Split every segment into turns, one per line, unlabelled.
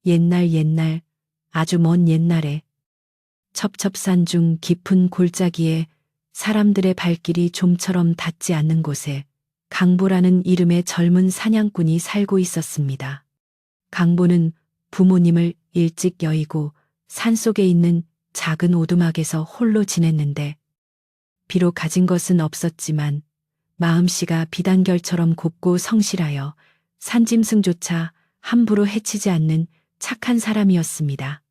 옛날, 아주 먼 옛날에 첩첩산 중 깊은 골짜기에 사람들의 발길이 좀처럼 닿지 않는 곳에 강보라는 이름의 젊은 사냥꾼이 살고 있었습니다. 강보는 부모님을 일찍 여의고 산속에 있는 작은 오두막에서 홀로 지냈는데 비록 가진 것은 없었지만 마음씨가 비단결처럼 곱고 성실하여 산짐승조차 함부로 해치지 않는 착한 사람이었습니다.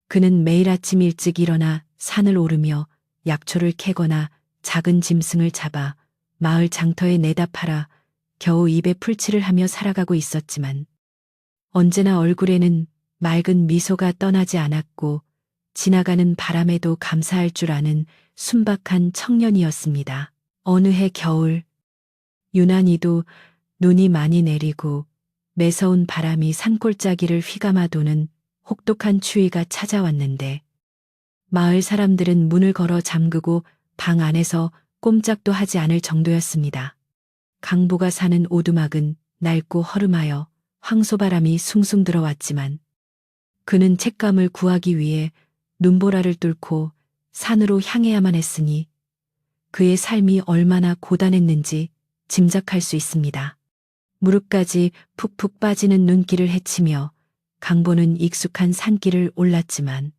그는 매일 아침 일찍 일어나 산을 오르며 약초를 캐거나 작은 짐승을 잡아 마을 장터에 내다 팔아 겨우 입에 풀칠을 하며 살아가고 있었지만 언제나 얼굴에는 맑은 미소가 떠나지 않았고 지나가는 바람에도 감사할 줄 아는 순박한 청년이었습니다. 어느 해 겨울, 유난히도 눈이 많이 내리고 매서운 바람이 산골짜기를 휘감아 도는 혹독한 추위가 찾아왔는데 마을 사람들은 문을 걸어 잠그고 방 안에서 꼼짝도 하지 않을 정도였습니다. 강보가 사는 오두막은 낡고 허름하여 황소바람이 숭숭 들어왔지만 그는 책감을 구하기 위해 눈보라를 뚫고 산으로 향해야만 했으니 그의 삶이 얼마나 고단했는지 짐작할 수 있습니다. 무릎까지 푹푹 빠지는 눈길을 헤치며 강보는 익숙한 산길을 올랐지만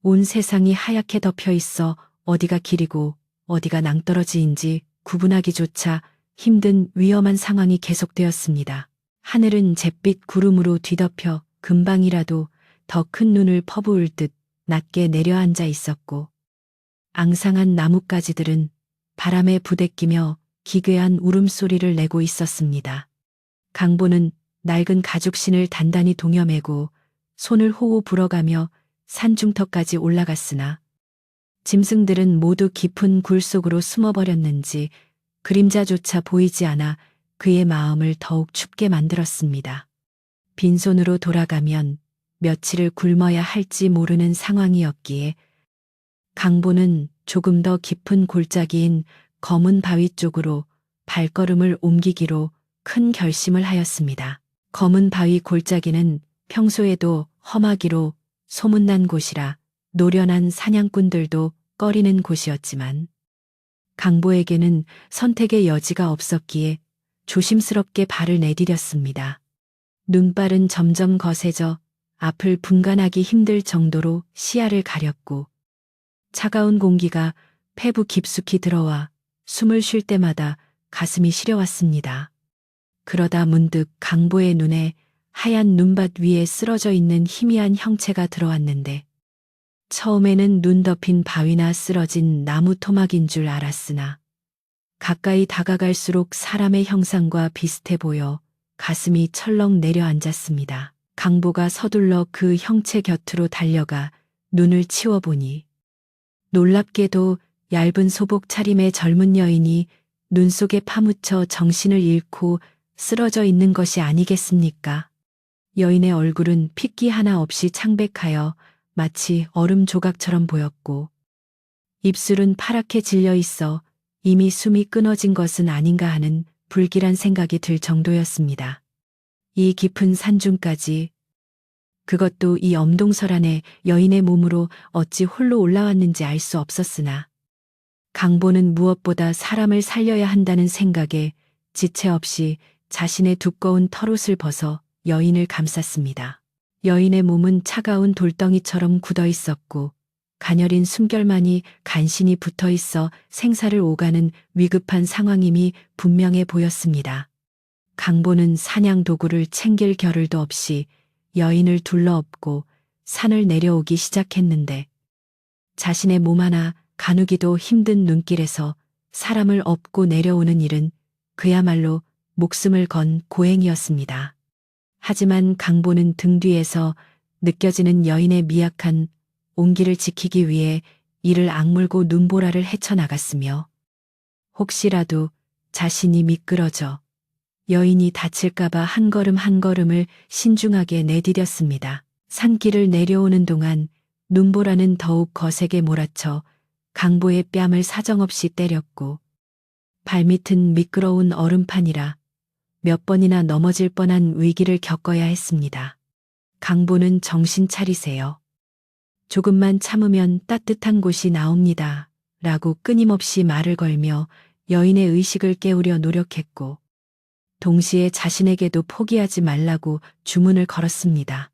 온 세상이 하얗게 덮여 있어 어디가 길이고 어디가 낭떠러지인지 구분하기조차 힘든 위험한 상황이 계속되었습니다. 하늘은 잿빛 구름으로 뒤덮여 금방이라도 더 큰 눈을 퍼부을 듯 낮게 내려앉아 있었고 앙상한 나뭇가지들은 바람에 부대끼며 기괴한 울음소리를 내고 있었습니다. 강보는 낡은 가죽신을 단단히 동여매고 손을 호호 불어가며 산중턱까지 올라갔으나 짐승들은 모두 깊은 굴 속으로 숨어버렸는지 그림자조차 보이지 않아 그의 마음을 더욱 춥게 만들었습니다. 빈손으로 돌아가면 며칠을 굶어야 할지 모르는 상황이었기에 강보는 조금 더 깊은 골짜기인 검은 바위 쪽으로 발걸음을 옮기기로 큰 결심을 하였습니다. 검은 바위 골짜기는 평소에도 험하기로 소문난 곳이라 노련한 사냥꾼들도 꺼리는 곳이었지만 강보에게는 선택의 여지가 없었기에 조심스럽게 발을 내디뎠습니다. 눈발은 점점 거세져 앞을 분간하기 힘들 정도로 시야를 가렸고 차가운 공기가 폐부 깊숙이 들어와 숨을 쉴 때마다 가슴이 시려왔습니다. 그러다 문득 강보의 눈에 하얀 눈밭 위에 쓰러져 있는 희미한 형체가 들어왔는데 처음에는 눈 덮인 바위나 쓰러진 나무 토막인 줄 알았으나 가까이 다가갈수록 사람의 형상과 비슷해 보여 가슴이 철렁 내려앉았습니다. 강보가 서둘러 그 형체 곁으로 달려가 눈을 치워보니 놀랍게도 얇은 소복 차림의 젊은 여인이 눈 속에 파묻혀 정신을 잃고 쓰러져 있는 것이 아니겠습니까? 여인의 얼굴은 핏기 하나 없이 창백하여 마치 얼음 조각처럼 보였고 입술은 파랗게 질려 있어 이미 숨이 끊어진 것은 아닌가 하는 불길한 생각이 들 정도였습니다. 이 깊은 산중까지 그것도 이 엄동설안에 여인의 몸으로 어찌 홀로 올라왔는지 알 수 없었으나 강보는 무엇보다 사람을 살려야 한다는 생각에 지체 없이 자신의 두꺼운 털옷을 벗어 여인을 감쌌습니다. 여인의 몸은 차가운 돌덩이처럼 굳어 있었고 가녀린 숨결만이 간신히 붙어 있어 생사를 오가는 위급한 상황임이 분명해 보였습니다. 강보는 사냥 도구를 챙길 겨를도 없이 여인을 둘러엎고 산을 내려오기 시작했는데 자신의 몸 하나 가누기도 힘든 눈길에서 사람을 업고 내려오는 일은 그야말로 목숨을 건 고행이었습니다. 하지만 강보는 등 뒤에서 느껴지는 여인의 미약한 온기를 지키기 위해 이를 악물고 눈보라를 헤쳐나갔으며 혹시라도 자신이 미끄러져 여인이 다칠까봐 한 걸음 한 걸음을 신중하게 내디뎠습니다. 산길을 내려오는 동안 눈보라는 더욱 거세게 몰아쳐 강보의 뺨을 사정없이 때렸고 발밑은 미끄러운 얼음판이라 몇 번이나 넘어질 뻔한 위기를 겪어야 했습니다. 강보는 정신 차리세요. 조금만 참으면 따뜻한 곳이 나옵니다. 라고 끊임없이 말을 걸며 여인의 의식을 깨우려 노력했고, 동시에 자신에게도 포기하지 말라고 주문을 걸었습니다.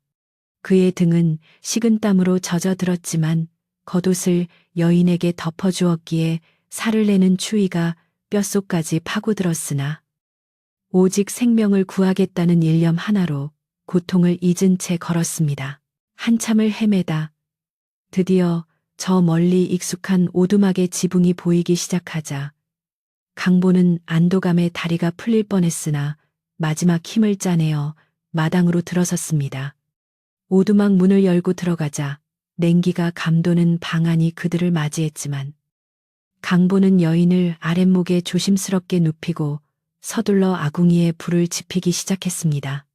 그의 등은 식은땀으로 젖어들었지만 겉옷을 여인에게 덮어주었기에 살을 내는 추위가 뼛속까지 파고들었으나 오직 생명을 구하겠다는 일념 하나로 고통을 잊은 채 걸었습니다. 한참을 헤매다 드디어 저 멀리 익숙한 오두막의 지붕이 보이기 시작하자 강보는 안도감에 다리가 풀릴 뻔했으나 마지막 힘을 짜내어 마당으로 들어섰습니다. 오두막 문을 열고 들어가자 냉기가 감도는 방 안이 그들을 맞이했지만 강보는 여인을 아랫목에 조심스럽게 눕히고 서둘러 아궁이에 불을 지피기 시작했습니다.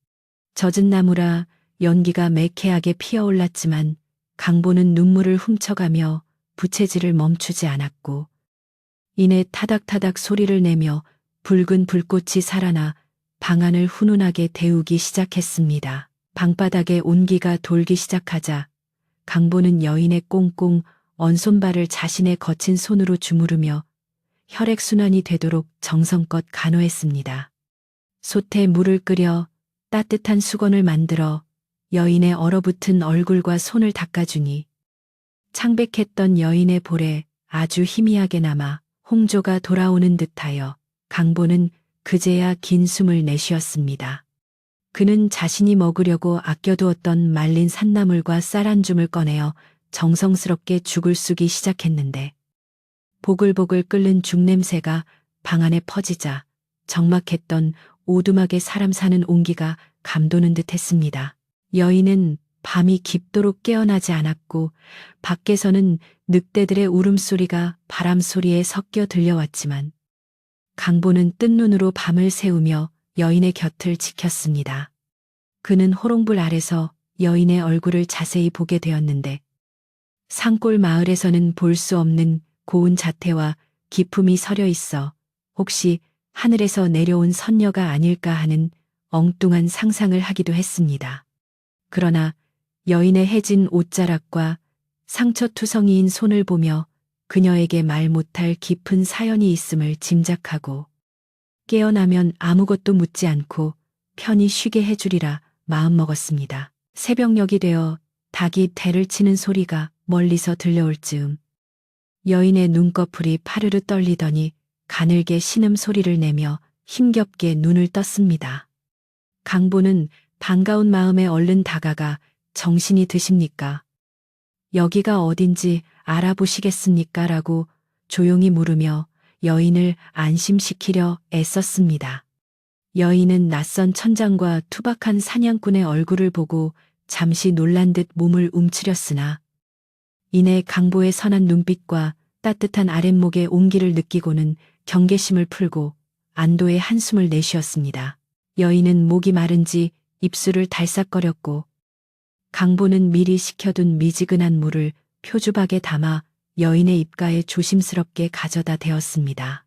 젖은 나무라 연기가 매캐하게 피어올랐지만 강보는 눈물을 훔쳐가며 부채질을 멈추지 않았고 이내 타닥타닥 소리를 내며 붉은 불꽃이 살아나 방 안을 훈훈하게 데우기 시작했습니다. 방바닥에 온기가 돌기 시작하자 강보는 여인의 꽁꽁 언 손발을 자신의 거친 손으로 주무르며 혈액순환이 되도록 정성껏 간호했습니다. 솥에 물을 끓여 따뜻한 수건을 만들어 여인의 얼어붙은 얼굴과 손을 닦아주니 창백했던 여인의 볼에 아주 희미하게 남아 홍조가 돌아오는 듯하여 강보는 그제야 긴 숨을 내쉬었습니다. 그는 자신이 먹으려고 아껴두었던 말린 산나물과 쌀 한 줌을 꺼내어 정성스럽게 죽을 쑤기 시작했는데 보글보글 끓는 죽 냄새가 방 안에 퍼지자 적막했던 오두막에 사람 사는 온기가 감도는 듯 했습니다. 여인은 밤이 깊도록 깨어나지 않았고 밖에서는 늑대들의 울음소리가 바람소리에 섞여 들려왔지만 강보는 뜬 눈으로 밤을 새우며 여인의 곁을 지켰습니다. 그는 호롱불 아래서 여인의 얼굴을 자세히 보게 되었는데 산골 마을에서는 볼 수 없는 고운 자태와 기품이 서려 있어 혹시 하늘에서 내려온 선녀가 아닐까 하는 엉뚱한 상상을 하기도 했습니다. 그러나 여인의 해진 옷자락과 상처투성이인 손을 보며 그녀에게 말 못할 깊은 사연이 있음을 짐작하고 깨어나면 아무것도 묻지 않고 편히 쉬게 해주리라 마음먹었습니다. 새벽녘이 되어 닭이 대를 치는 소리가 멀리서 들려올 즈음 여인의 눈꺼풀이 파르르 떨리더니 가늘게 신음소리를 내며 힘겹게 눈을 떴습니다. 강보는 반가운 마음에 얼른 다가가 정신이 드십니까? 여기가 어딘지 알아보시겠습니까? 라고 조용히 물으며 여인을 안심시키려 애썼습니다. 여인은 낯선 천장과 투박한 사냥꾼의 얼굴을 보고 잠시 놀란 듯 몸을 움츠렸으나 이내 강보의 선한 눈빛과 따뜻한 아랫목의 온기를 느끼고는 경계심을 풀고 안도의 한숨을 내쉬었습니다. 여인은 목이 마른지 입술을 달싹거렸고 강보는 미리 식혀둔 미지근한 물을 표주박에 담아 여인의 입가에 조심스럽게 가져다 대었습니다.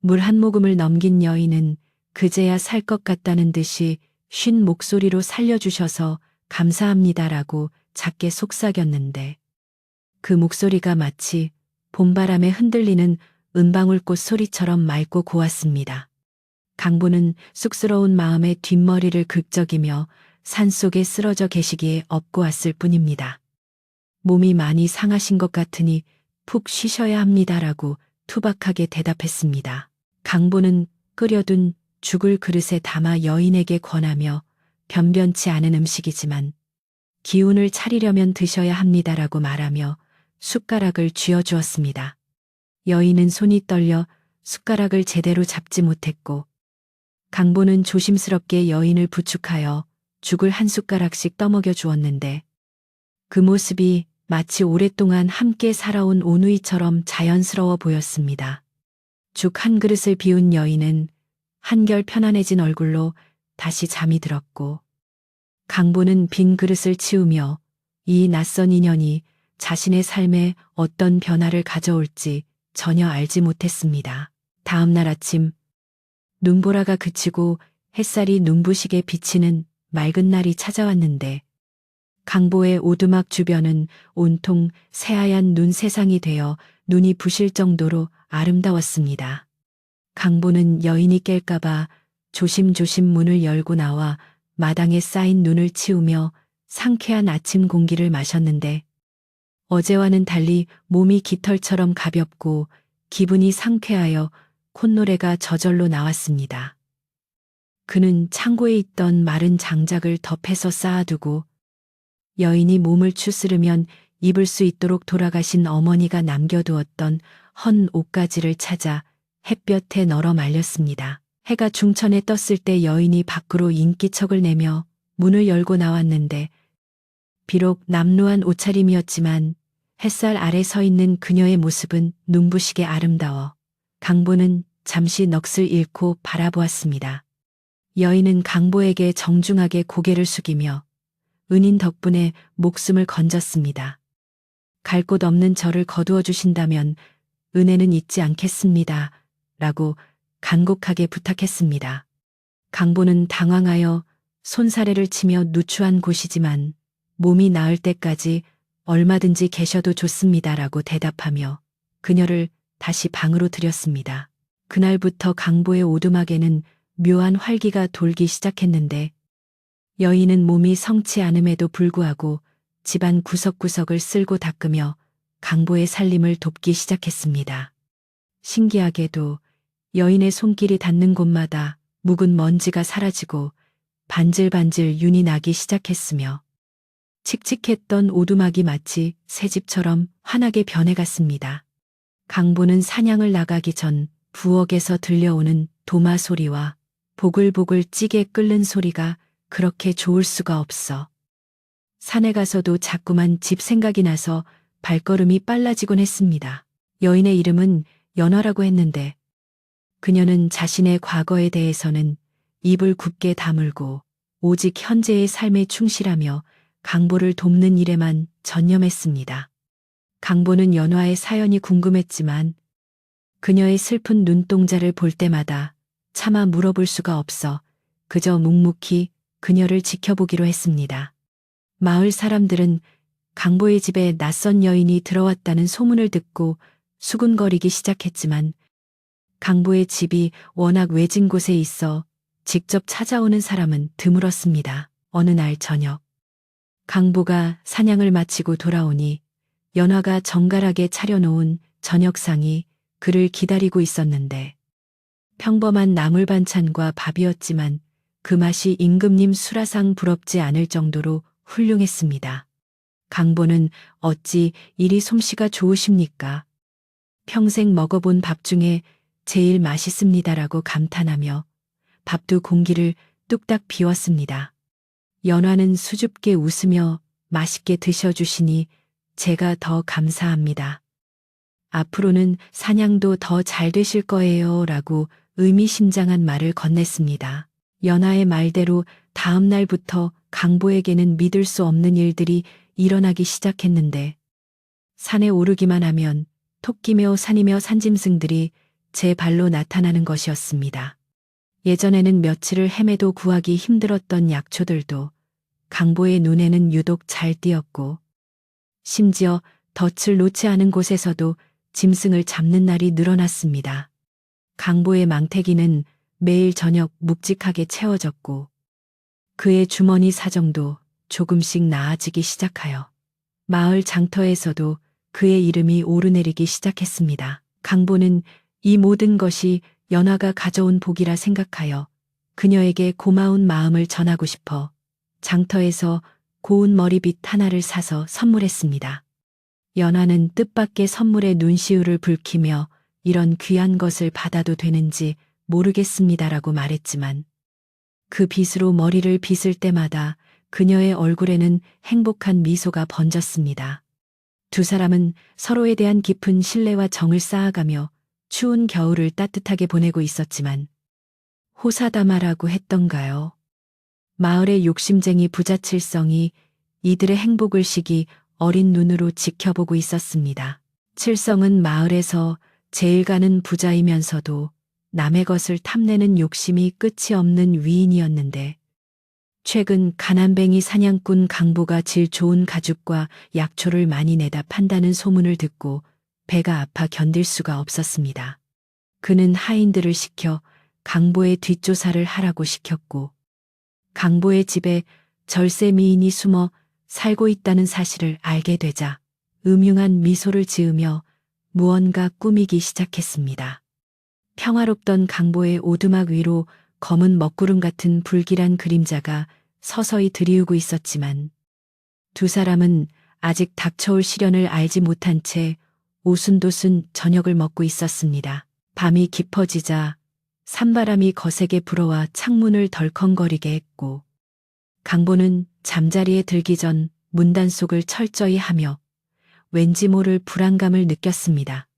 물 한 모금을 넘긴 여인은 그제야 살 것 같다는 듯이 쉰 목소리로 살려주셔서 감사합니다라고 작게 속삭였는데 그 목소리가 마치 봄바람에 흔들리는 은방울꽃 소리처럼 맑고 고왔습니다. 강보는 쑥스러운 마음에 뒷머리를 긁적이며 산속에 쓰러져 계시기에 업고 왔을 뿐입니다. 몸이 많이 상하신 것 같으니 푹 쉬셔야 합니다라고 투박하게 대답했습니다. 강보는 끓여둔 죽을 그릇에 담아 여인에게 권하며 변변치 않은 음식이지만 기운을 차리려면 드셔야 합니다라고 말하며 숟가락을 쥐어주었습니다. 여인은 손이 떨려 숟가락을 제대로 잡지 못했고 강보는 조심스럽게 여인을 부축하여 죽을 한 숟가락씩 떠먹여 주었는데 그 모습이 마치 오랫동안 함께 살아온 오누이처럼 자연스러워 보였습니다. 죽 한 그릇을 비운 여인은 한결 편안해진 얼굴로 다시 잠이 들었고 강보는 빈 그릇을 치우며 이 낯선 인연이 자신의 삶에 어떤 변화를 가져올지 전혀 알지 못했습니다. 다음 날 아침 눈보라가 그치고 햇살이 눈부시게 비치는 맑은 날이 찾아왔는데 강보의 오두막 주변은 온통 새하얀 눈 세상이 되어 눈이 부실 정도로 아름다웠습니다. 강보는 여인이 깰까봐 조심조심 문을 열고 나와 마당에 쌓인 눈을 치우며 상쾌한 아침 공기를 마셨는데 어제와는 달리 몸이 깃털처럼 가볍고 기분이 상쾌하여 콧노래가 저절로 나왔습니다. 그는 창고에 있던 마른 장작을 덮에서 쌓아두고 여인이 몸을 추스르면 입을 수 있도록 돌아가신 어머니가 남겨두었던 헌 옷가지를 찾아 햇볕에 널어 말렸습니다. 해가 중천에 떴을 때 여인이 밖으로 인기척을 내며 문을 열고 나왔는데 비록 남루한 옷차림이었지만 햇살 아래 서 있는 그녀의 모습은 눈부시게 아름다워 강보는 잠시 넋을 잃고 바라보았습니다. 여인은 강보에게 정중하게 고개를 숙이며 은인 덕분에 목숨을 건졌습니다. 갈 곳 없는 저를 거두어 주신다면 은혜는 잊지 않겠습니다. 라고 간곡하게 부탁했습니다. 강보는 당황하여 손사래를 치며 누추한 곳이지만 몸이 나을 때까지 얼마든지 계셔도 좋습니다. 라고 대답하며 그녀를 다시 방으로 들였습니다. 그날부터 강보의 오두막에는 묘한 활기가 돌기 시작했는데 여인은 몸이 성치 않음에도 불구하고 집안 구석구석을 쓸고 닦으며 강보의 살림을 돕기 시작했습니다. 신기하게도 여인의 손길이 닿는 곳마다 묵은 먼지가 사라지고 반질반질 윤이 나기 시작했으며 칙칙했던 오두막이 마치 새 집처럼 환하게 변해갔습니다. 강보는 사냥을 나가기 전 부엌에서 들려오는 도마 소리와 보글보글 찌개 끓는 소리가 그렇게 좋을 수가 없어. 산에 가서도 자꾸만 집 생각이 나서 발걸음이 빨라지곤 했습니다. 여인의 이름은 연화라고 했는데 그녀는 자신의 과거에 대해서는 입을 굳게 다물고 오직 현재의 삶에 충실하며 강보를 돕는 일에만 전념했습니다. 강보는 연화의 사연이 궁금했지만 그녀의 슬픈 눈동자를 볼 때마다 차마 물어볼 수가 없어 그저 묵묵히 그녀를 지켜보기로 했습니다. 마을 사람들은 강보의 집에 낯선 여인이 들어왔다는 소문을 듣고 수군거리기 시작했지만 강보의 집이 워낙 외진 곳에 있어 직접 찾아오는 사람은 드물었습니다. 어느 날 저녁, 강보가 사냥을 마치고 돌아오니 연화가 정갈하게 차려놓은 저녁상이 그를 기다리고 있었는데 평범한 나물 반찬과 밥이었지만 그 맛이 임금님 수라상 부럽지 않을 정도로 훌륭했습니다. 강보는 어찌 이리 솜씨가 좋으십니까? 평생 먹어본 밥 중에 제일 맛있습니다라고 감탄하며 밥 두 공기를 뚝딱 비웠습니다. 연화는 수줍게 웃으며 맛있게 드셔주시니 제가 더 감사합니다. 앞으로는 사냥도 더 잘 되실 거예요 라고 의미심장한 말을 건넸습니다. 연화의 말대로 다음 날부터 강보에게는 믿을 수 없는 일들이 일어나기 시작했는데 산에 오르기만 하면 토끼며 산이며 산짐승들이 제 발로 나타나는 것이었습니다. 예전에는 며칠을 헤매도 구하기 힘들었던 약초들도 강보의 눈에는 유독 잘 띄었고 심지어 덫을 놓지 않은 곳에서도 짐승을 잡는 날이 늘어났습니다. 강보의 망태기는 매일 저녁 묵직하게 채워졌고 그의 주머니 사정도 조금씩 나아지기 시작하여 마을 장터에서도 그의 이름이 오르내리기 시작했습니다. 강보는 이 모든 것이 연화가 가져온 복이라 생각하여 그녀에게 고마운 마음을 전하고 싶어 장터에서 고운 머리빗 하나를 사서 선물했습니다. 연화는 뜻밖의 선물에 눈시울을 붉히며 이런 귀한 것을 받아도 되는지 모르겠습니다라고 말했지만 그 빗으로 머리를 빗을 때마다 그녀의 얼굴에는 행복한 미소가 번졌습니다. 두 사람은 서로에 대한 깊은 신뢰와 정을 쌓아가며 추운 겨울을 따뜻하게 보내고 있었지만 호사다마라고 했던가요? 마을의 욕심쟁이 부자칠성이 이들의 행복을 시기 어린 눈으로 지켜보고 있었습니다. 칠성은 마을에서 제일 가는 부자이면서도 남의 것을 탐내는 욕심이 끝이 없는 위인이었는데 최근 가난뱅이 사냥꾼 강보가 질 좋은 가죽과 약초를 많이 내다 판다는 소문을 듣고 배가 아파 견딜 수가 없었습니다. 그는 하인들을 시켜 강보의 뒷조사를 하라고 시켰고, 강보의 집에 절세 미인이 숨어 살고 있다는 사실을 알게 되자 음흉한 미소를 지으며 무언가 꾸미기 시작했습니다. 평화롭던 강보의 오두막 위로 검은 먹구름 같은 불길한 그림자가 서서히 들이우고 있었지만 두 사람은 아직 닥쳐올 시련을 알지 못한 채 오순도순 저녁을 먹고 있었습니다. 밤이 깊어지자 산바람이 거세게 불어와 창문을 덜컹거리게 했고, 강보는 잠자리에 들기 전 문단속을 철저히 하며 왠지 모를 불안감을 느꼈습니다.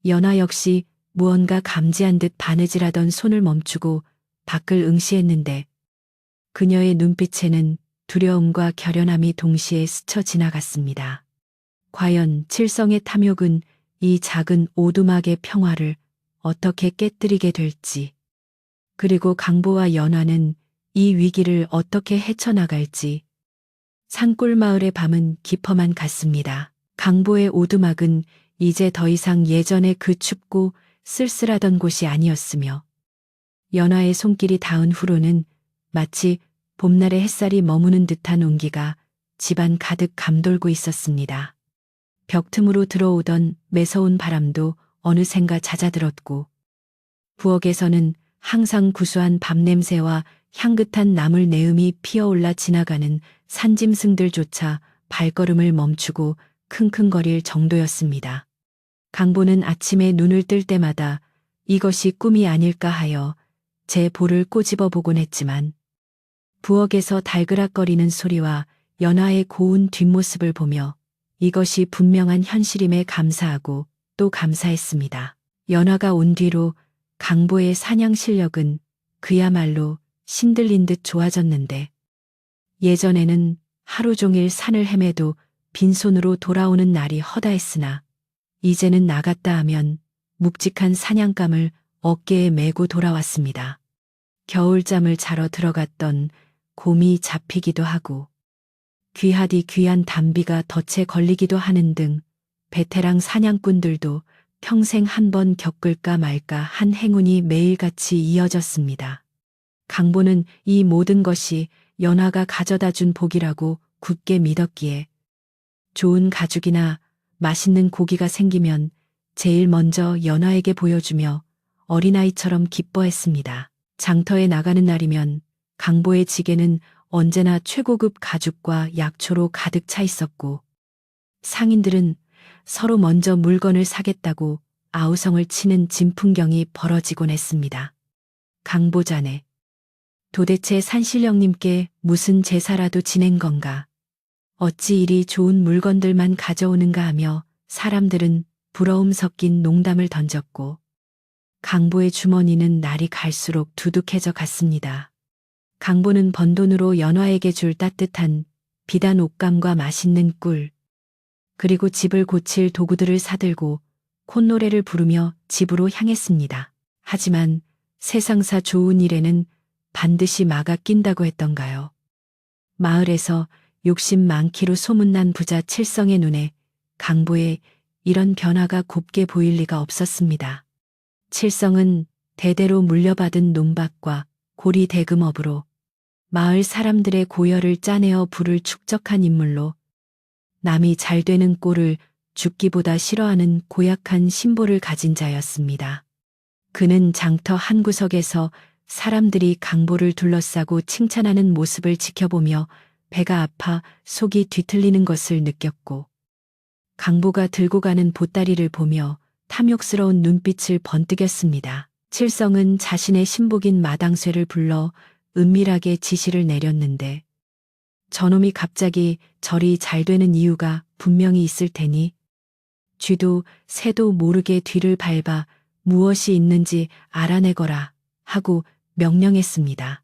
연아 역시 무언가 감지한 듯 바느질하던 손을 멈추고 밖을 응시했는데 그녀의 눈빛에는 두려움과 결연함이 동시에 스쳐 지나갔습니다. 과연 칠성의 탐욕은 이 작은 오두막의 평화를 어떻게 깨뜨리게 될지, 그리고 강보와 연화는 이 위기를 어떻게 헤쳐나갈지. 산골 마을의 밤은 깊어만 갔습니다. 강보의 오두막은 이제 더 이상 예전의 그 춥고 쓸쓸하던 곳이 아니었으며, 연화의 손길이 닿은 후로는 마치 봄날의 햇살이 머무는 듯한 온기가 집안 가득 감돌고 있었습니다. 벽 틈으로 들어오던 매서운 바람도 어느샌가 잦아들었고, 부엌에서는 항상 구수한 밥 냄새와 향긋한 나물 내음이 피어올라 지나가는 산짐승들조차 발걸음을 멈추고 킁킁거릴 정도였습니다. 강보는 아침에 눈을 뜰 때마다 이것이 꿈이 아닐까 하여 제 볼을 꼬집어 보곤 했지만, 부엌에서 달그락거리는 소리와 연화의 고운 뒷모습을 보며 이것이 분명한 현실임에 감사하고 또 감사했습니다. 연화가 온 뒤로 강보의 사냥 실력은 그야말로 신들린 듯 좋아졌는데, 예전에는 하루 종일 산을 헤매도 빈손으로 돌아오는 날이 허다했으나 이제는 나갔다 하면 묵직한 사냥감을 어깨에 메고 돌아왔습니다. 겨울잠을 자러 들어갔던 곰이 잡히기도 하고 귀하디 귀한 담비가 덫에 걸리기도 하는 등 베테랑 사냥꾼들도 평생 한 번 겪을까 말까 한 행운이 매일같이 이어졌습니다. 강보는 이 모든 것이 연화가 가져다 준 복이라고 굳게 믿었기에 좋은 가죽이나 맛있는 고기가 생기면 제일 먼저 연화에게 보여주며 어린아이처럼 기뻐했습니다. 장터에 나가는 날이면 강보의 지게는 언제나 최고급 가죽과 약초로 가득 차 있었고, 상인들은 서로 먼저 물건을 사겠다고 아우성을 치는 진풍경이 벌어지곤 했습니다. 강보 자네, 도대체 산신령님께 무슨 제사라도 지낸 건가? 어찌 이리 좋은 물건들만 가져오는가 하며 사람들은 부러움 섞인 농담을 던졌고, 강보의 주머니는 날이 갈수록 두둑해져 갔습니다. 강보는 번 돈으로 연화에게 줄 따뜻한 비단 옷감과 맛있는 꿀, 그리고 집을 고칠 도구들을 사들고 콧노래를 부르며 집으로 향했습니다. 하지만 세상사 좋은 일에는 반드시 마가 낀다고 했던가요? 마을에서 욕심 많기로 소문난 부자 칠성의 눈에 강보의 이런 변화가 곱게 보일 리가 없었습니다. 칠성은 대대로 물려받은 논밭과 고리 대금업으로 마을 사람들의 고열을 짜내어 부를 축적한 인물로, 남이 잘 되는 꼴을 죽기보다 싫어하는 고약한 신보를 가진 자였습니다. 그는 장터 한 구석에서 사람들이 강보를 둘러싸고 칭찬하는 모습을 지켜보며 배가 아파 속이 뒤틀리는 것을 느꼈고, 강보가 들고 가는 보따리를 보며 탐욕스러운 눈빛을 번뜩였습니다. 칠성은 자신의 신복인 마당쇠를 불러 은밀하게 지시를 내렸는데, 저놈이 갑자기 절이 잘 되는 이유가 분명히 있을 테니 쥐도 새도 모르게 뒤를 밟아 무엇이 있는지 알아내거라 하고 명령했습니다.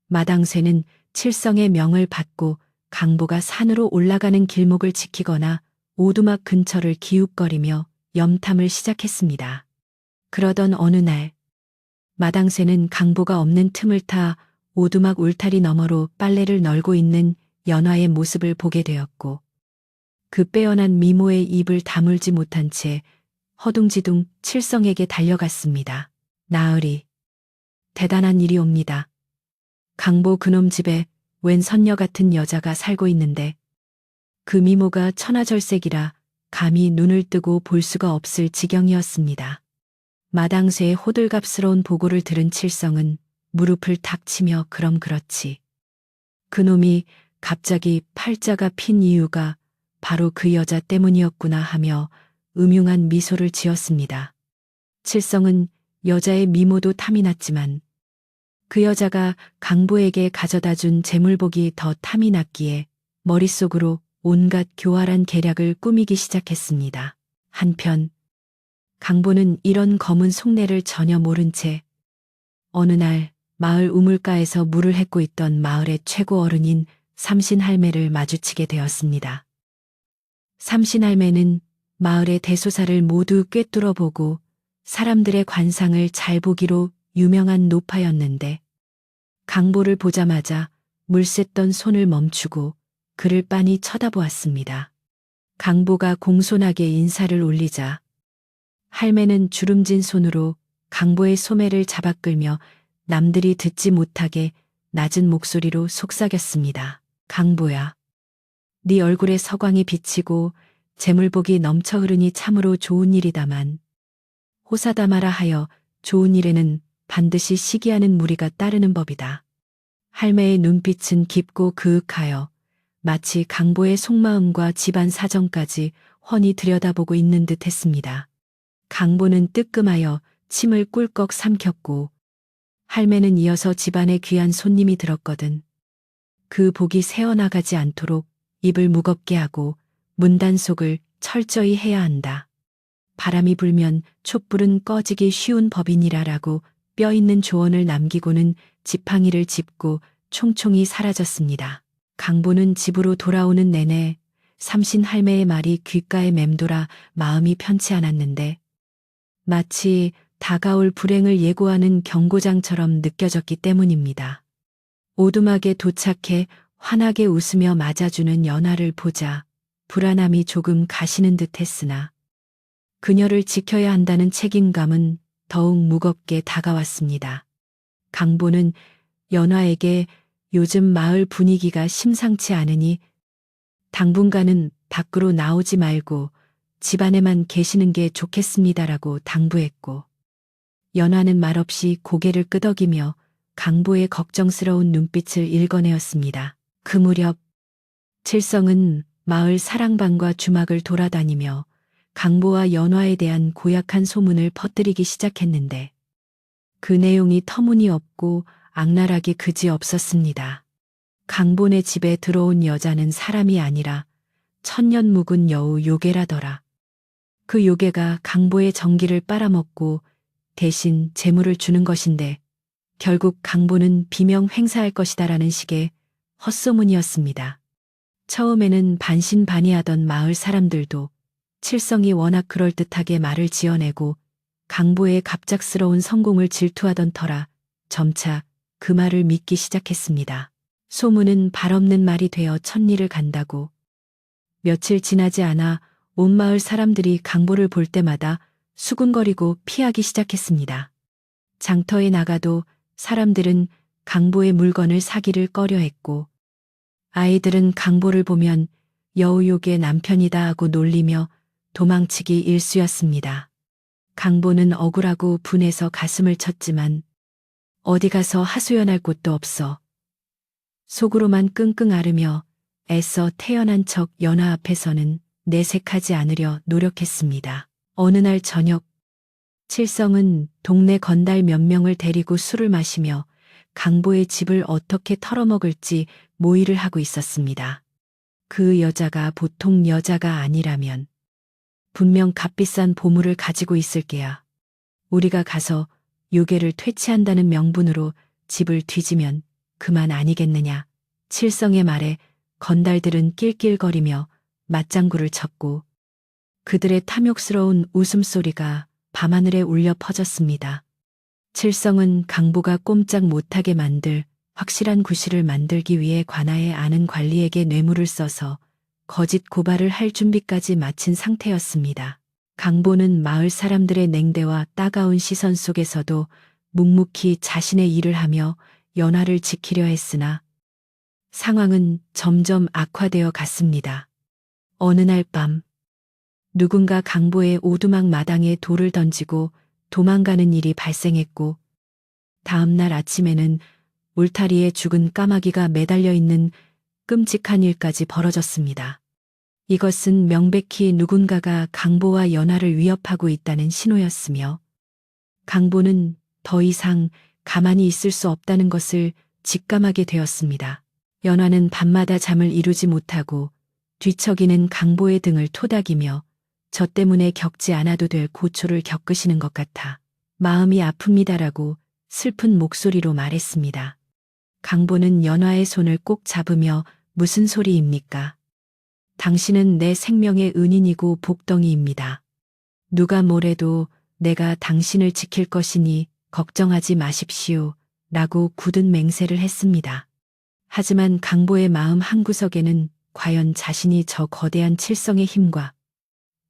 마당쇠는 칠성의 명을 받고 강보가 산으로 올라가는 길목을 지키거나 오두막 근처를 기웃거리며 염탐을 시작했습니다. 그러던 어느 날, 마당쇠는 강보가 없는 틈을 타 오두막 울타리 너머로 빨래를 널고 있는 연화의 모습을 보게 되었고 그 빼어난 미모의 입을 다물지 못한 채 허둥지둥 칠성에게 달려갔습니다. 나으리, 대단한 일이옵니다. 강보 그놈 집에 웬 선녀 같은 여자가 살고 있는데 그 미모가 천하절색이라 감히 눈을 뜨고 볼 수가 없을 지경이었습니다. 마당쇠의 호들갑스러운 보고를 들은 칠성은 무릎을 탁 치며 그럼 그렇지. 그놈이 갑자기 팔자가 핀 이유가 바로 그 여자 때문이었구나 하며 음흉한 미소를 지었습니다. 칠성은 여자의 미모도 탐이 났지만 그 여자가 강보에게 가져다 준 재물복이 더 탐이 났기에 머릿속으로 온갖 교활한 계략을 꾸미기 시작했습니다. 한편 강보는 이런 검은 속내를 전혀 모른 채 어느 날 마을 우물가에서 물을 헹고 있던 마을의 최고 어른인 삼신할매를 마주치게 되었습니다. 삼신할매는 마을의 대소사를 모두 꿰뚫어 보고 사람들의 관상을 잘 보기로 유명한 노파였는데 강보를 보자마자 물샜던 손을 멈추고 그를 빤히 쳐다보았습니다. 강보가 공손하게 인사를 올리자 할매는 주름진 손으로 강보의 소매를 잡아 끌며 남들이 듣지 못하게 낮은 목소리로 속삭였습니다. 강보야, 네 얼굴에 서광이 비치고 재물복이 넘쳐 흐르니 참으로 좋은 일이다만 호사다마라 하여 좋은 일에는 반드시 시기하는 무리가 따르는 법이다. 할매의 눈빛은 깊고 그윽하여 마치 강보의 속마음과 집안 사정까지 훤히 들여다보고 있는 듯 했습니다. 강보는 뜨끔하여 침을 꿀꺽 삼켰고 할매는 이어서 집안에 귀한 손님이 들었거든. 그 복이 새어나가지 않도록 입을 무겁게 하고 문단속을 철저히 해야 한다. 바람이 불면 촛불은 꺼지기 쉬운 법이니라라고 뼈있는 조언을 남기고는 지팡이를 짚고 총총히 사라졌습니다. 강보는 집으로 돌아오는 내내 삼신 할매의 말이 귓가에 맴돌아 마음이 편치 않았는데 마치 다가올 불행을 예고하는 경고장처럼 느껴졌기 때문입니다. 오두막에 도착해 환하게 웃으며 맞아주는 연화를 보자 불안함이 조금 가시는 듯 했으나 그녀를 지켜야 한다는 책임감은 더욱 무겁게 다가왔습니다. 강보는 연화에게 요즘 마을 분위기가 심상치 않으니 당분간은 밖으로 나오지 말고 집 안에만 계시는 게 좋겠습니다라고 당부했고 연화는 말없이 고개를 끄덕이며 강보의 걱정스러운 눈빛을 읽어내었습니다. 그 무렵 칠성은 마을 사랑방과 주막을 돌아다니며 강보와 연화에 대한 고약한 소문을 퍼뜨리기 시작했는데 그 내용이 터무니없고 악랄하기 그지없었습니다. 강보네 집에 들어온 여자는 사람이 아니라 천년 묵은 여우 요괴라더라. 그 요괴가 강보의 정기를 빨아먹고 대신 재물을 주는 것인데 결국 강보는 비명 횡사할 것이다라는 식의 헛소문이었습니다. 처음에는 반신반의하던 마을 사람들도 칠성이 워낙 그럴듯하게 말을 지어내고 강보의 갑작스러운 성공을 질투하던 터라 점차 그 말을 믿기 시작했습니다. 소문은 발없는 말이 되어 천리를 간다고. 며칠 지나지 않아 온 마을 사람들이 강보를 볼 때마다 수군거리고 피하기 시작했습니다. 장터에 나가도 사람들은 강보의 물건을 사기를 꺼려했고 아이들은 강보를 보면 여우욕의 남편이다 하고 놀리며 도망치기 일쑤였습니다. 강보는 억울하고 분해서 가슴을 쳤지만 어디 가서 하소연할 곳도 없어 속으로만 끙끙 앓으며 애써 태연한 척 연화 앞에서는 내색하지 않으려 노력했습니다. 어느 날 저녁 칠성은 동네 건달 몇 명을 데리고 술을 마시며 강보의 집을 어떻게 털어먹을지 모의를 하고 있었습니다. 그 여자가 보통 여자가 아니라면 분명 값비싼 보물을 가지고 있을 게야. 우리가 가서 요괴를 퇴치한다는 명분으로 집을 뒤지면 그만 아니겠느냐. 칠성의 말에 건달들은 낄낄거리며 맞장구를 쳤고 그들의 탐욕스러운 웃음소리가 밤하늘에 울려 퍼졌습니다. 칠성은 강보가 꼼짝 못하게 만들 확실한 구실을 만들기 위해 관아에 아는 관리에게 뇌물을 써서 거짓 고발을 할 준비까지 마친 상태였습니다. 강보는 마을 사람들의 냉대와 따가운 시선 속에서도 묵묵히 자신의 일을 하며 연화를 지키려 했으나 상황은 점점 악화되어 갔습니다. 어느 날 밤 누군가 강보의 오두막 마당에 돌을 던지고 도망가는 일이 발생했고 다음 날 아침에는 울타리에 죽은 까마귀가 매달려 있는 끔찍한 일까지 벌어졌습니다. 이것은 명백히 누군가가 강보와 연화를 위협하고 있다는 신호였으며 강보는 더 이상 가만히 있을 수 없다는 것을 직감하게 되었습니다. 연화는 밤마다 잠을 이루지 못하고 뒤척이는 강보의 등을 토닥이며 저 때문에 겪지 않아도 될 고초를 겪으시는 것 같아 마음이 아픕니다라고 슬픈 목소리로 말했습니다. 강보는 연화의 손을 꼭 잡으며 무슨 소리입니까? 당신은 내 생명의 은인이고 복덩이입니다. 누가 뭐래도 내가 당신을 지킬 것이니 걱정하지 마십시오. 라고 굳은 맹세를 했습니다. 하지만 강보의 마음 한구석에는 과연 자신이 저 거대한 칠성의 힘과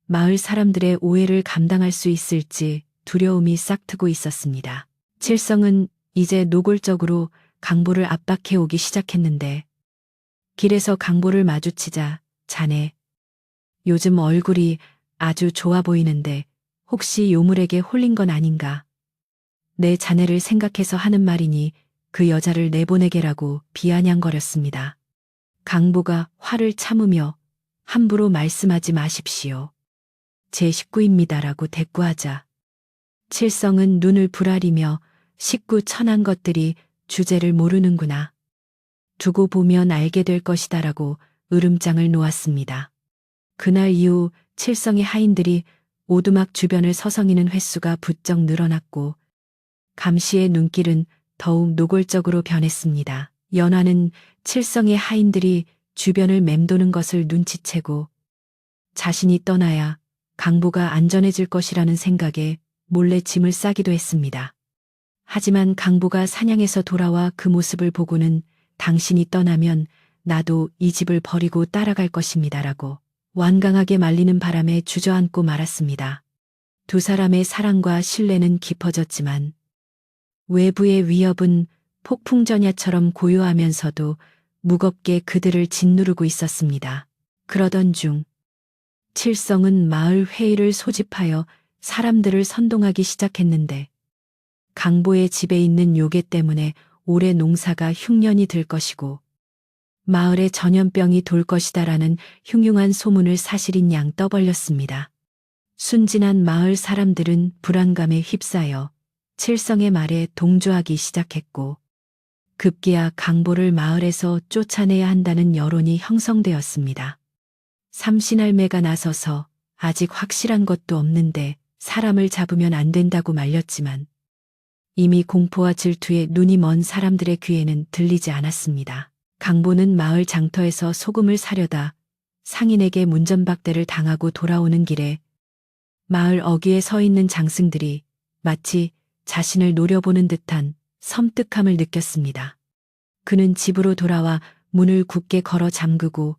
마을 사람들의 오해를 감당할 수 있을지 두려움이 싹트고 있었습니다. 칠성은 이제 노골적으로 강보를 압박해 오기 시작했는데 길에서 강보를 마주치자 자네, 요즘 얼굴이 아주 좋아 보이는데 혹시 요물에게 홀린 건 아닌가? 내 자네를 생각해서 하는 말이니 그 여자를 내보내게라고 비아냥거렸습니다. 강보가 화를 참으며 함부로 말씀하지 마십시오. 제 식구입니다라고 대꾸하자 칠성은 눈을 부라리며 식구 천한 것들이 주제를 모르는구나. 두고 보면 알게 될 것이다라고 으름장을 놓았습니다. 그날 이후 칠성의 하인들이 오두막 주변을 서성이는 횟수가 부쩍 늘어났고 감시의 눈길은 더욱 노골적으로 변했습니다. 연화는 칠성의 하인들이 주변을 맴도는 것을 눈치채고 자신이 떠나야 강보가 안전해질 것이라는 생각에 몰래 짐을 싸기도 했습니다. 하지만 강보가 사냥에서 돌아와 그 모습을 보고는 당신이 떠나면 나도 이 집을 버리고 따라갈 것입니다라고 완강하게 말리는 바람에 주저앉고 말았습니다. 두 사람의 사랑과 신뢰는 깊어졌지만 외부의 위협은 폭풍전야처럼 고요하면서도 무겁게 그들을 짓누르고 있었습니다. 그러던 중 칠성은 마을 회의를 소집하여 사람들을 선동하기 시작했는데 강보의 집에 있는 요괴 때문에 올해 농사가 흉년이 들 것이고 마을에 전염병이 돌 것이다라는 흉흉한 소문을 사실인 양 떠벌렸습니다. 순진한 마을 사람들은 불안감에 휩싸여 칠성의 말에 동조하기 시작했고 급기야 강보를 마을에서 쫓아내야 한다는 여론이 형성되었습니다. 삼신할매가 나서서 아직 확실한 것도 없는데 사람을 잡으면 안 된다고 말렸지만 이미 공포와 질투에 눈이 먼 사람들의 귀에는 들리지 않았습니다. 강보는 마을 장터에서 소금을 사려다 상인에게 문전박대를 당하고 돌아오는 길에 마을 어귀에 서 있는 장승들이 마치 자신을 노려보는 듯한 섬뜩함을 느꼈습니다. 그는 집으로 돌아와 문을 굳게 걸어 잠그고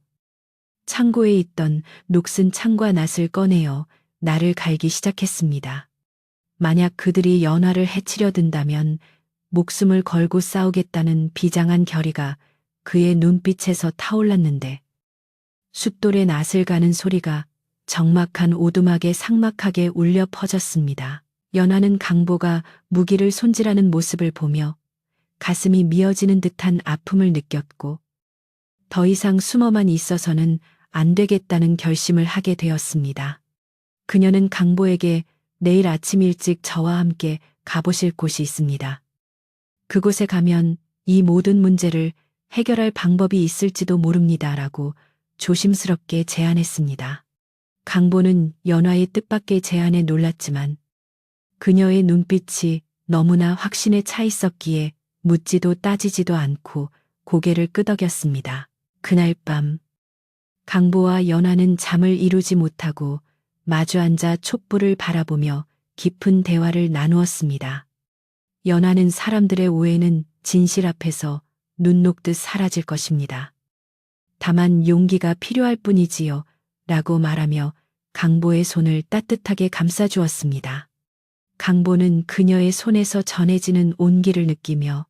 창고에 있던 녹슨 창과 낫을 꺼내어 날을 갈기 시작했습니다. 만약 그들이 연화를 해치려 든다면 목숨을 걸고 싸우겠다는 비장한 결의가 그의 눈빛에서 타올랐는데 숫돌의 낫을 가는 소리가 적막한 오두막에 삭막하게 울려 퍼졌습니다. 연화는 강보가 무기를 손질하는 모습을 보며 가슴이 미어지는 듯한 아픔을 느꼈고 더 이상 숨어만 있어서는 안 되겠다는 결심을 하게 되었습니다. 그녀는 강보에게 내일 아침 일찍 저와 함께 가보실 곳이 있습니다. 그곳에 가면 이 모든 문제를 해결할 방법이 있을지도 모릅니다라고 조심스럽게 제안했습니다. 강보는 연화의 뜻밖의 제안에 놀랐지만 그녀의 눈빛이 너무나 확신에 차 있었기에 묻지도 따지지도 않고 고개를 끄덕였습니다. 그날 밤 강보와 연화는 잠을 이루지 못하고 마주 앉아 촛불을 바라보며 깊은 대화를 나누었습니다. 연화는 사람들의 오해는 진실 앞에서 눈 녹듯 사라질 것입니다. 다만 용기가 필요할 뿐이지요. 라고 말하며 강보의 손을 따뜻하게 감싸주었습니다. 강보는 그녀의 손에서 전해지는 온기를 느끼며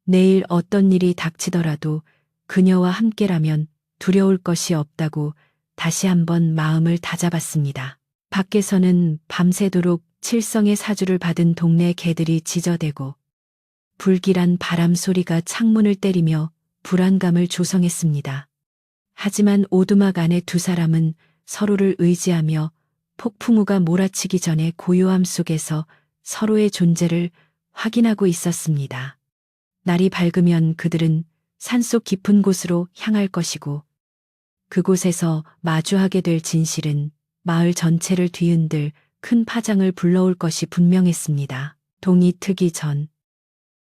내일 어떤 일이 닥치더라도 그녀와 함께라면 두려울 것이 없다고 다시 한번 마음을 다잡았습니다. 밖에서는 밤새도록 칠성의 사주를 받은 동네 개들이 짖어대고 불길한 바람 소리가 창문을 때리며 불안감을 조성했습니다. 하지만 오두막 안에 두 사람은 서로를 의지하며 폭풍우가 몰아치기 전에 고요함 속에서 서로의 존재를 확인하고 있었습니다. 날이 밝으면 그들은 산속 깊은 곳으로 향할 것이고 그곳에서 마주하게 될 진실은 마을 전체를 뒤흔들 큰 파장을 불러올 것이 분명했습니다. 동이 트기 전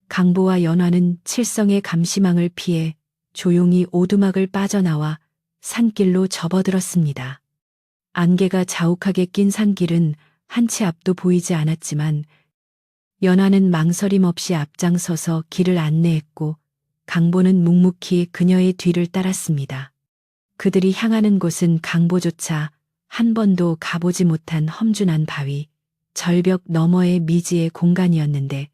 강보와 연화는 칠성의 감시망을 피해 조용히 오두막을 빠져나와 산길로 접어들었습니다. 안개가 자욱하게 낀 산길은 한 치 앞도 보이지 않았지만 연화는 망설임 없이 앞장서서 길을 안내했고 강보는 묵묵히 그녀의 뒤를 따랐습니다. 그들이 향하는 곳은 강보조차 한 번도 가보지 못한 험준한 바위, 절벽 너머의 미지의 공간이었는데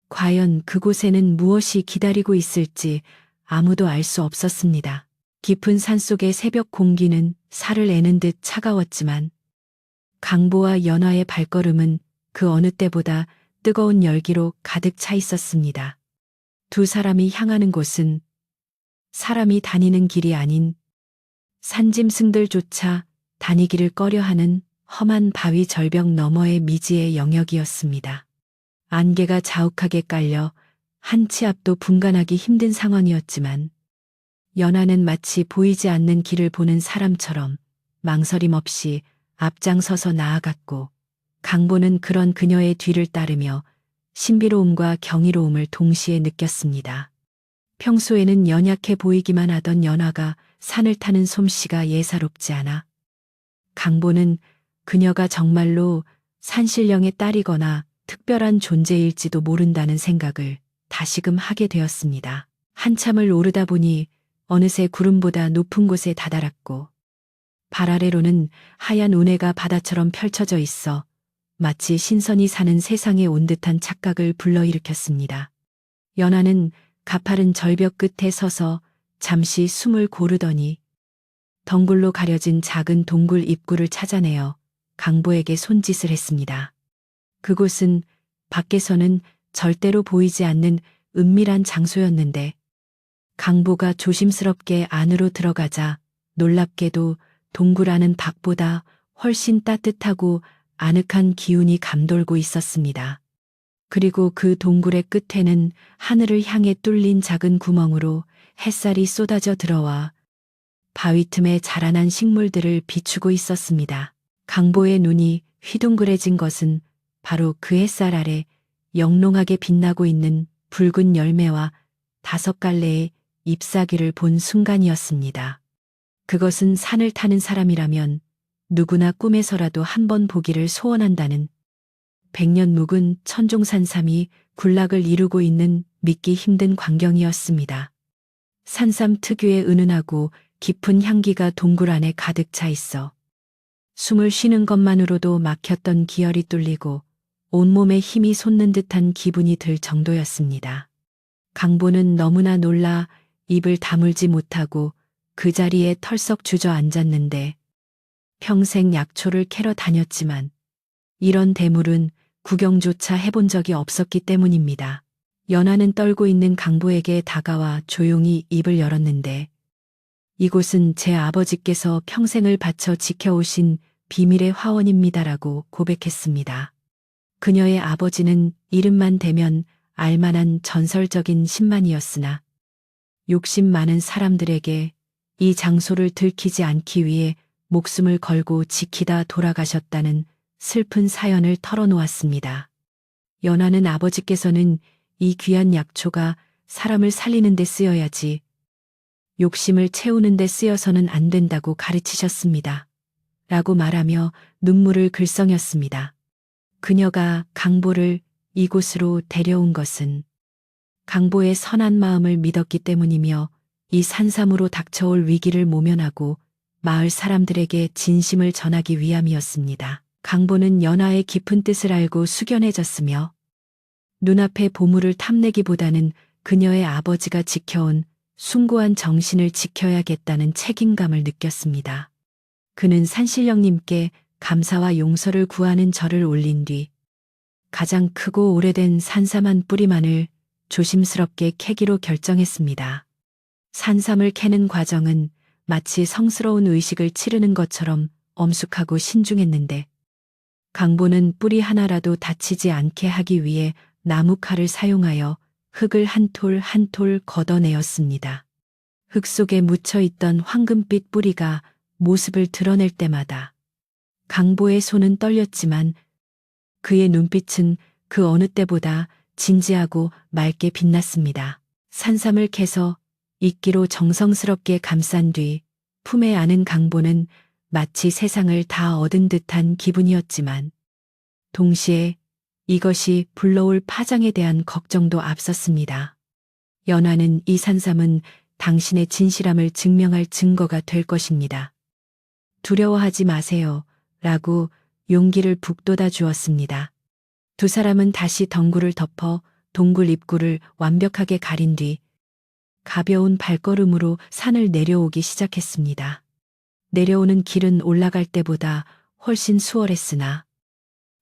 과연 그곳에는 무엇이 기다리고 있을지 아무도 알 수 없었습니다. 깊은 산속의 새벽 공기는 살을 애는 듯 차가웠지만 강보와 연화의 발걸음은 그 어느 때보다 뜨거운 열기로 가득 차 있었습니다. 두 사람이 향하는 곳은 사람이 다니는 길이 아닌 산짐승들조차 다니기를 꺼려하는 험한 바위 절벽 너머의 미지의 영역이었습니다. 안개가 자욱하게 깔려 한 치 앞도 분간하기 힘든 상황이었지만 연화는 마치 보이지 않는 길을 보는 사람처럼 망설임 없이 앞장서서 나아갔고 강보는 그런 그녀의 뒤를 따르며 신비로움과 경이로움을 동시에 느꼈습니다. 평소에는 연약해 보이기만 하던 연화가 산을 타는 솜씨가 예사롭지 않아 강보는 그녀가 정말로 산신령의 딸이거나 특별한 존재일지도 모른다는 생각을 다시금 하게 되었습니다. 한참을 오르다 보니 어느새 구름보다 높은 곳에 다다랐고 발 아래로는 하얀 운해가 바다처럼 펼쳐져 있어 마치 신선이 사는 세상에 온 듯한 착각을 불러일으켰습니다. 연화는 가파른 절벽 끝에 서서 잠시 숨을 고르더니 덩굴로 가려진 작은 동굴 입구를 찾아내어 강보에게 손짓을 했습니다. 그곳은 밖에서는 절대로 보이지 않는 은밀한 장소였는데 강보가 조심스럽게 안으로 들어가자 놀랍게도 동굴 안은 밖보다 훨씬 따뜻하고 아늑한 기운이 감돌고 있었습니다. 그리고 그 동굴의 끝에는 하늘을 향해 뚫린 작은 구멍으로 햇살이 쏟아져 들어와 바위 틈에 자라난 식물들을 비추고 있었습니다. 강보의 눈이 휘둥그레진 것은 바로 그 햇살 아래 영롱하게 빛나고 있는 붉은 열매와 5갈래의 잎사귀를 본 순간이었습니다. 그것은 산을 타는 사람이라면 누구나 꿈에서라도 한 번 보기를 소원한다는 백년 묵은 천종산삼이 군락을 이루고 있는 믿기 힘든 광경이었습니다. 산삼 특유의 은은하고 깊은 향기가 동굴 안에 가득 차 있어 숨을 쉬는 것만으로도 막혔던 기혈이 뚫리고 온몸에 힘이 솟는 듯한 기분이 들 정도였습니다. 강보는 너무나 놀라 입을 다물지 못하고 그 자리에 털썩 주저앉았는데 평생 약초를 캐러 다녔지만 이런 대물은 구경조차 해본 적이 없었기 때문입니다. 연화는 떨고 있는 강보에게 다가와 조용히 입을 열었는데 이곳은 제 아버지께서 평생을 바쳐 지켜오신 비밀의 화원입니다라고 고백했습니다. 그녀의 아버지는 이름만 대면 알만한 전설적인 신만이었으나 욕심 많은 사람들에게 이 장소를 들키지 않기 위해 목숨을 걸고 지키다 돌아가셨다는 슬픈 사연을 털어놓았습니다. 연화는 아버지께서는 이 귀한 약초가 사람을 살리는 데 쓰여야지 욕심을 채우는 데 쓰여서는 안 된다고 가르치셨습니다. 라고 말하며 눈물을 글썽였습니다. 그녀가 강보를 이곳으로 데려온 것은 강보의 선한 마음을 믿었기 때문이며 이 산삼으로 닥쳐올 위기를 모면하고 마을 사람들에게 진심을 전하기 위함이었습니다. 강보는 연화의 깊은 뜻을 알고 숙연해졌으며 눈앞의 보물을 탐내기보다는 그녀의 아버지가 지켜온 숭고한 정신을 지켜야겠다는 책임감을 느꼈습니다. 그는 산신령님께 감사와 용서를 구하는 절을 올린 뒤 가장 크고 오래된 산삼 한 뿌리만을 조심스럽게 캐기로 결정했습니다. 산삼을 캐는 과정은 마치 성스러운 의식을 치르는 것처럼 엄숙하고 신중했는데 강보는 뿌리 하나라도 다치지 않게 하기 위해 나무칼을 사용하여 흙을 한 톨 한 톨 걷어내었습니다. 흙 속에 묻혀 있던 황금빛 뿌리가 모습을 드러낼 때마다 강보의 손은 떨렸지만 그의 눈빛은 그 어느 때보다 진지하고 맑게 빛났습니다. 산삼을 캐서 이끼로 정성스럽게 감싼 뒤 품에 안은 강보는 마치 세상을 다 얻은 듯한 기분이었지만 동시에 이것이 불러올 파장에 대한 걱정도 앞섰습니다. 연화는 이 산삼은 당신의 진실함을 증명할 증거가 될 것입니다. 두려워하지 마세요. 라고 용기를 북돋아 주었습니다. 두 사람은 다시 덩굴을 덮어 동굴 입구를 완벽하게 가린 뒤 가벼운 발걸음으로 산을 내려오기 시작했습니다. 내려오는 길은 올라갈 때보다 훨씬 수월했으나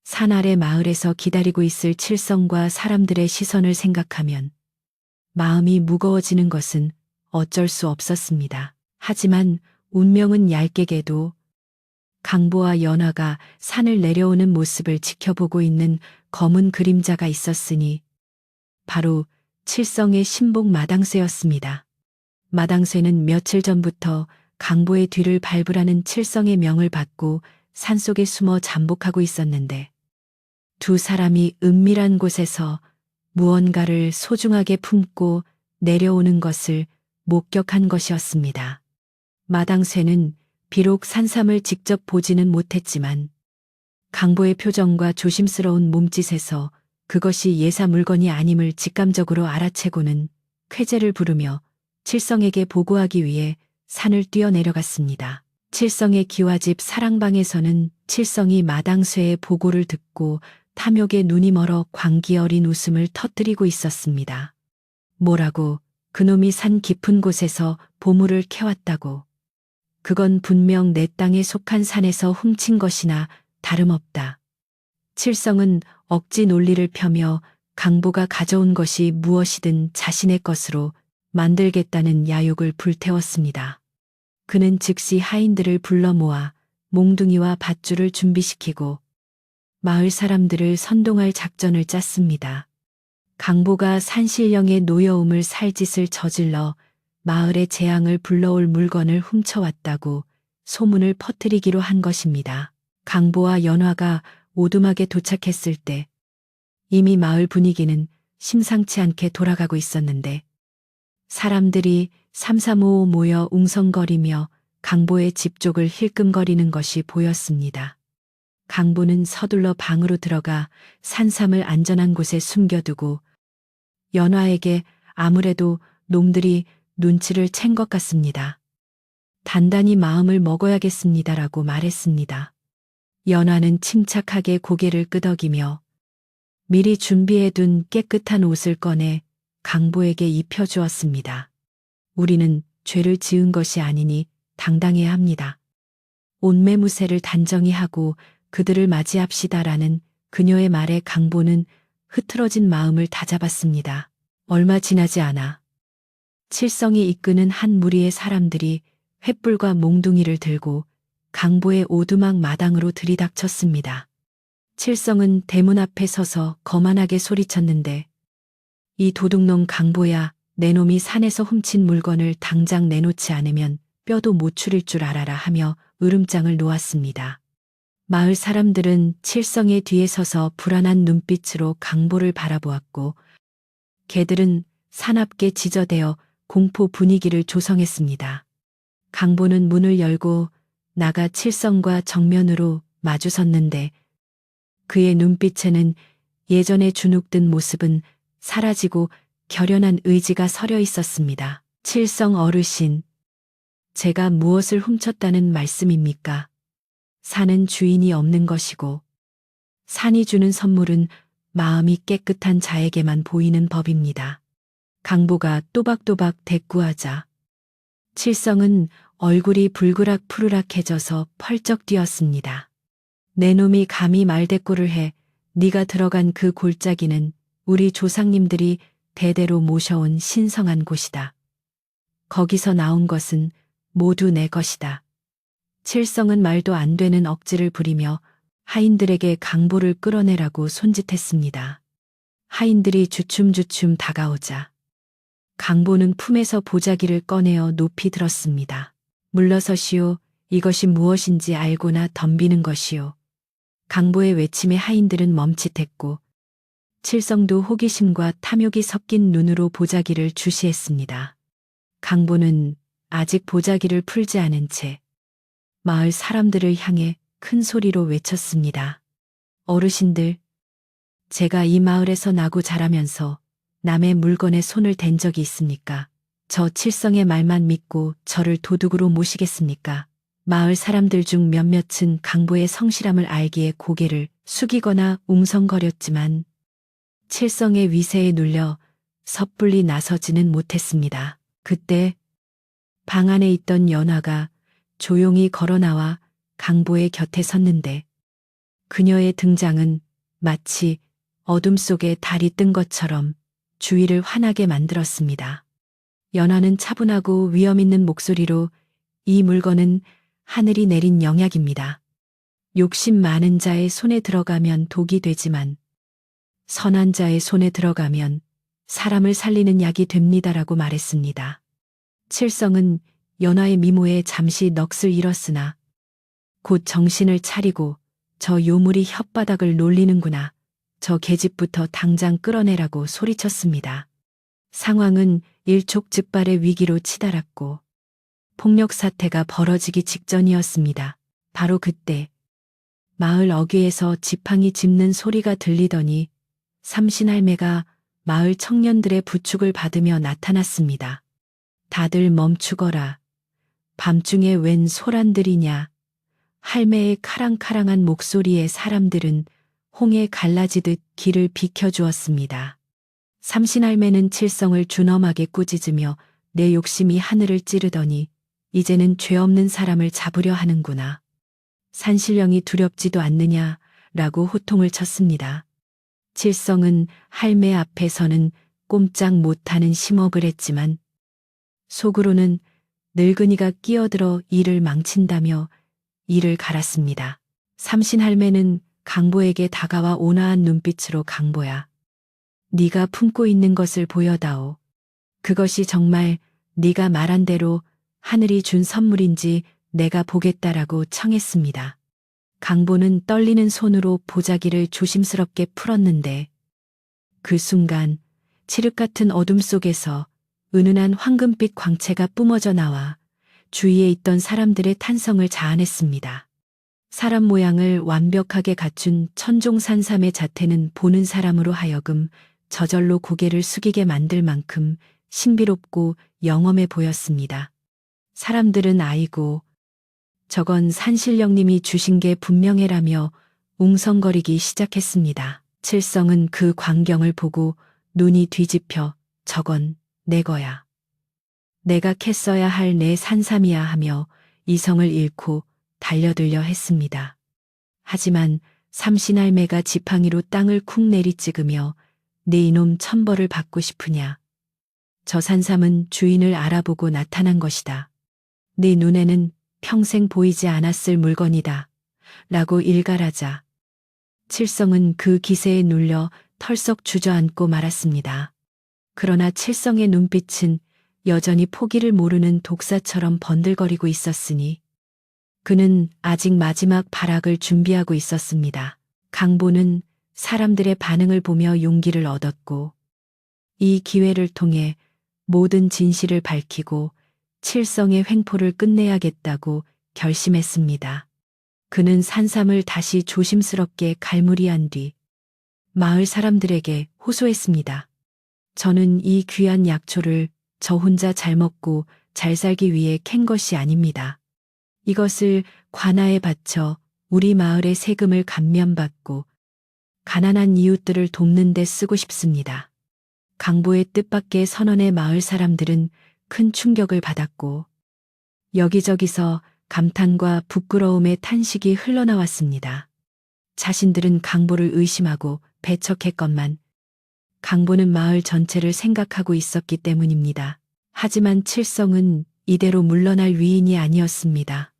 산 아래 마을에서 기다리고 있을 칠성과 사람들의 시선을 생각하면 마음이 무거워지는 것은 어쩔 수 없었습니다. 하지만 운명은 얄깨게도 강보와 연화가 산을 내려오는 모습을 지켜보고 있는 검은 그림자가 있었으니 바로 칠성의 신복 마당쇠였습니다. 마당쇠는 며칠 전부터 강보의 뒤를 밟으라는 칠성의 명을 받고 산속에 숨어 잠복하고 있었는데 두 사람이 은밀한 곳에서 무언가를 소중하게 품고 내려오는 것을 목격한 것이었습니다. 마당쇠는 비록 산삼을 직접 보지는 못했지만 강보의 표정과 조심스러운 몸짓에서 그것이 예사 물건이 아님을 직감적으로 알아채고는 쾌재를 부르며 칠성에게 보고하기 위해 산을 뛰어내려갔습니다. 칠성의 기와집 사랑방에서는 칠성이 마당쇠의 보고를 듣고 탐욕에 눈이 멀어 광기 어린 웃음을 터뜨리고 있었습니다. 뭐라고 그놈이 산 깊은 곳에서 보물을 캐왔다고. 그건 분명 내 땅에 속한 산에서 훔친 것이나 다름없다. 칠성은 억지 논리를 펴며 강보가 가져온 것이 무엇이든 자신의 것으로 만들겠다는 야욕을 불태웠습니다. 그는 즉시 하인들을 불러 모아 몽둥이와 밧줄을 준비시키고 마을 사람들을 선동할 작전을 짰습니다. 강보가 산신령의 노여움을 살 짓을 저질러 마을의 재앙을 불러올 물건을 훔쳐왔다고 소문을 퍼뜨리기로 한 것입니다. 강보와 연화가 오두막에 도착했을 때 이미 마을 분위기는 심상치 않게 돌아가고 있었는데 사람들이 삼삼오오 모여 웅성거리며 강보의 집 쪽을 힐끔거리는 것이 보였습니다. 강보는 서둘러 방으로 들어가 산삼을 안전한 곳에 숨겨두고 연화에게 아무래도 놈들이 눈치를 챈 것 같습니다. 단단히 마음을 먹어야겠습니다라고 말했습니다. 연화는 침착하게 고개를 끄덕이며 미리 준비해둔 깨끗한 옷을 꺼내 강보에게 입혀주었습니다. 우리는 죄를 지은 것이 아니니 당당해야 합니다. 온매무새를 단정히 하고 그들을 맞이합시다라는 그녀의 말에 강보는 흐트러진 마음을 다잡았습니다. 얼마 지나지 않아 칠성이 이끄는 한 무리의 사람들이 횃불과 몽둥이를 들고 강보의 오두막 마당으로 들이닥쳤습니다. 칠성은 대문 앞에 서서 거만하게 소리쳤는데 이 도둑놈 강보야, 내 놈이 산에서 훔친 물건을 당장 내놓지 않으면 뼈도 못 추릴 줄 알아라 하며 으름장을 놓았습니다. 마을 사람들은 칠성의 뒤에 서서 불안한 눈빛으로 강보를 바라보았고 개들은 사납게 지저대어 공포 분위기를 조성했습니다. 강보는 문을 열고 나가 칠성과 정면으로 마주섰는데 그의 눈빛에는 예전의 주눅든 모습은 사라지고 결연한 의지가 서려 있었습니다. 칠성 어르신, 제가 무엇을 훔쳤다는 말씀입니까? 산은 주인이 없는 것이고, 산이 주는 선물은 마음이 깨끗한 자에게만 보이는 법입니다. 강보가 또박또박 대꾸하자 칠성은 얼굴이 불그락 푸르락해져서 펄쩍 뛰었습니다. 내 놈이 감히 말대꾸를 해. 네가 들어간 그 골짜기는 우리 조상님들이 대대로 모셔온 신성한 곳이다. 거기서 나온 것은 모두 내 것이다. 칠성은 말도 안 되는 억지를 부리며 하인들에게 강보를 끌어내라고 손짓했습니다. 하인들이 주춤주춤 다가오자 강보는 품에서 보자기를 꺼내어 높이 들었습니다. 물러서시오. 이것이 무엇인지 알고나 덤비는 것이오. 강보의 외침에 하인들은 멈칫했고 칠성도 호기심과 탐욕이 섞인 눈으로 보자기를 주시했습니다. 강보는 아직 보자기를 풀지 않은 채 마을 사람들을 향해 큰 소리로 외쳤습니다. 어르신들, 제가 이 마을에서 나고 자라면서 남의 물건에 손을 댄 적이 있습니까? 저 칠성의 말만 믿고 저를 도둑으로 모시겠습니까? 마을 사람들 중 몇몇은 강보의 성실함을 알기에 고개를 숙이거나 웅성거렸지만 칠성의 위세에 눌려 섣불리 나서지는 못했습니다. 그때 방 안에 있던 연화가 조용히 걸어나와 강보의 곁에 섰는데 그녀의 등장은 마치 어둠 속에 달이 뜬 것처럼 주위를 환하게 만들었습니다. 연화는 차분하고 위험 있는 목소리로 이 물건은 하늘이 내린 영약입니다. 욕심 많은 자의 손에 들어가면 독이 되지만 선한 자의 손에 들어가면 사람을 살리는 약이 됩니다라고 말했습니다. 칠성은 연화의 미모에 잠시 넋을 잃었으나 곧 정신을 차리고 저 요물이 혓바닥을 놀리는구나. 저 계집부터 당장 끌어내라고 소리쳤습니다. 상황은 일촉즉발의 위기로 치달았고 폭력 사태가 벌어지기 직전이었습니다. 바로 그때 마을 어귀에서 지팡이 짚는 소리가 들리더니 삼신할매가 마을 청년들의 부축을 받으며 나타났습니다. 다들 멈추거라. 밤중에 웬 소란들이냐. 할매의 카랑카랑한 목소리에 사람들은 홍해 갈라지듯 길을 비켜주었습니다. 삼신할매는 칠성을 준엄하게 꾸짖으며 내 욕심이 하늘을 찌르더니 이제는 죄 없는 사람을 잡으려 하는구나. 산신령이 두렵지도 않느냐라고 호통을 쳤습니다. 칠성은 할매 앞에서는 꼼짝 못하는 심호흡을 했지만 속으로는 늙은이가 끼어들어 일을 망친다며 이를 갈았습니다. 삼신할매는 강보에게 다가와 온화한 눈빛으로 강보야. 네가 품고 있는 것을 보여다오. 그것이 정말 네가 말한 대로 하늘이 준 선물인지 내가 보겠다라고 청했습니다. 강보는 떨리는 손으로 보자기를 조심스럽게 풀었는데 그 순간 칠흑 같은 어둠 속에서 은은한 황금빛 광채가 뿜어져 나와 주위에 있던 사람들의 탄성을 자아냈습니다. 사람 모양을 완벽하게 갖춘 천종산삼의 자태는 보는 사람으로 하여금 저절로 고개를 숙이게 만들 만큼 신비롭고 영험해 보였습니다. 사람들은 아이고, 저건 산신령님이 주신 게 분명해라며 웅성거리기 시작했습니다. 칠성은 그 광경을 보고 눈이 뒤집혀 저건 내 거야. 내가 캤어야 할 내 산삼이야 하며 이성을 잃고 달려들려 했습니다. 하지만 삼신할매가 지팡이로 땅을 쿵 내리찍으며 네 이놈 천벌을 받고 싶으냐. 저 산삼은 주인을 알아보고 나타난 것이다. 네 눈에는 평생 보이지 않았을 물건이다. 라고 일갈하자 칠성은 그 기세에 눌려 털썩 주저앉고 말았습니다. 그러나 칠성의 눈빛은 여전히 포기를 모르는 독사처럼 번들거리고 있었으니 그는 아직 마지막 발악을 준비하고 있었습니다. 강보는 사람들의 반응을 보며 용기를 얻었고 이 기회를 통해 모든 진실을 밝히고 칠성의 횡포를 끝내야겠다고 결심했습니다. 그는 산삼을 다시 조심스럽게 갈무리한 뒤 마을 사람들에게 호소했습니다. 저는 이 귀한 약초를 저 혼자 잘 먹고 잘 살기 위해 캔 것이 아닙니다. 이것을 관아에 바쳐 우리 마을의 세금을 감면받고 가난한 이웃들을 돕는 데 쓰고 싶습니다. 강보의 뜻밖의 선언에 마을 사람들은 큰 충격을 받았고 여기저기서 감탄과 부끄러움의 탄식이 흘러나왔습니다. 자신들은 강보를 의심하고 배척했건만 강보는 마을 전체를 생각하고 있었기 때문입니다. 하지만 칠성은 이대로 물러날 위인이 아니었습니다.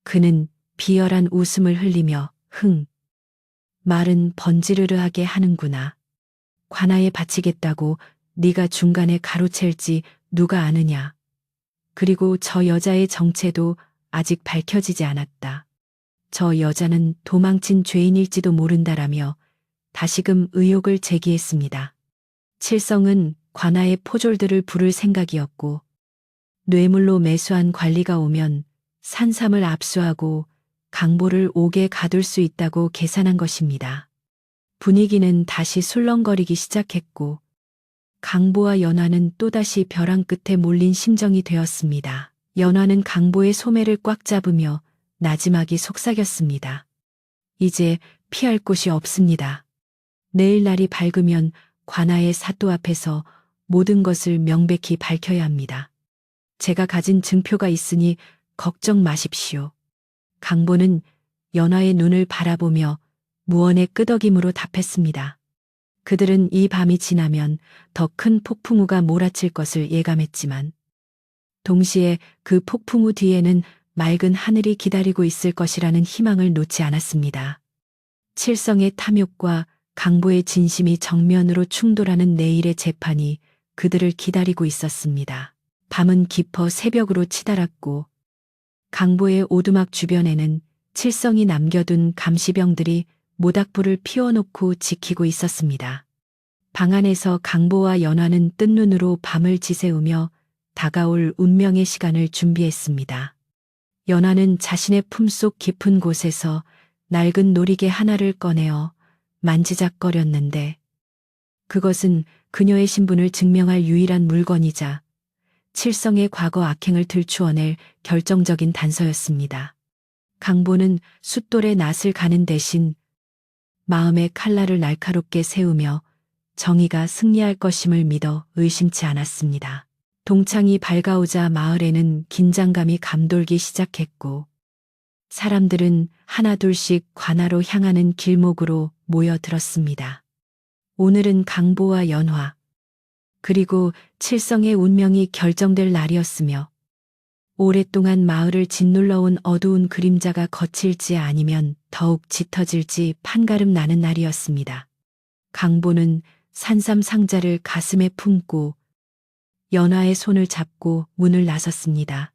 그는 비열한 웃음을 흘리며 말은 번지르르하게 하는구나. 관아에 바치겠다고 네가 중간에 가로챌지 누가 아느냐. 그리고 저 여자의 정체도 아직 밝혀지지 않았다. 저 여자는 도망친 죄인일지도 모른다라며 다시금 의혹을 제기했습니다. 칠성은 관아의 포졸들을 부를 생각이었고 뇌물로 매수한 관리가 오면 산삼을 압수하고 강보를 옥에 가둘 수 있다고 계산한 것입니다. 분위기는 다시 술렁거리기 시작했고 강보와 연화는 또다시 벼랑 끝에 몰린 심정이 되었습니다. 연화는 강보의 소매를 꽉 잡으며 나지막이 속삭였습니다. 이제 피할 곳이 없습니다. 내일 날이 밝으면 관아의 사또 앞에서 모든 것을 명백히 밝혀야 합니다. 제가 가진 증표가 있으니 걱정 마십시오. 강보는 연화의 눈을 바라보며 무언의 끄덕임으로 답했습니다. 그들은 이 밤이 지나면 더 큰 폭풍우가 몰아칠 것을 예감했지만 동시에 그 폭풍우 뒤에는 맑은 하늘이 기다리고 있을 것이라는 희망을 놓지 않았습니다. 칠성의 탐욕과 강보의 진심이 정면으로 충돌하는 내일의 재판이 그들을 기다리고 있었습니다. 밤은 깊어 새벽으로 치달았고 강보의 오두막 주변에는 칠성이 남겨둔 감시병들이 모닥불을 피워놓고 지키고 있었습니다. 방 안에서 강보와 연화는 뜬 눈으로 밤을 지새우며 다가올 운명의 시간을 준비했습니다. 연화는 자신의 품속 깊은 곳에서 낡은 놀이개 하나를 꺼내어 만지작거렸는데 그것은 그녀의 신분을 증명할 유일한 물건이자 칠성의 과거 악행을 들추어낼 결정적인 단서였습니다. 강보는 숫돌의 낫을 가는 대신 마음의 칼날을 날카롭게 세우며 정의가 승리할 것임을 믿어 의심치 않았습니다. 동창이 밝아오자 마을에는 긴장감이 감돌기 시작했고 사람들은 하나둘씩 관아로 향하는 길목으로 모여들었습니다. 오늘은 강보와 연화 그리고 칠성의 운명이 결정될 날이었으며 오랫동안 마을을 짓눌러온 어두운 그림자가 거칠지 아니면 더욱 짙어질지 판가름 나는 날이었습니다. 강보는 산삼 상자를 가슴에 품고 연화의 손을 잡고 문을 나섰습니다.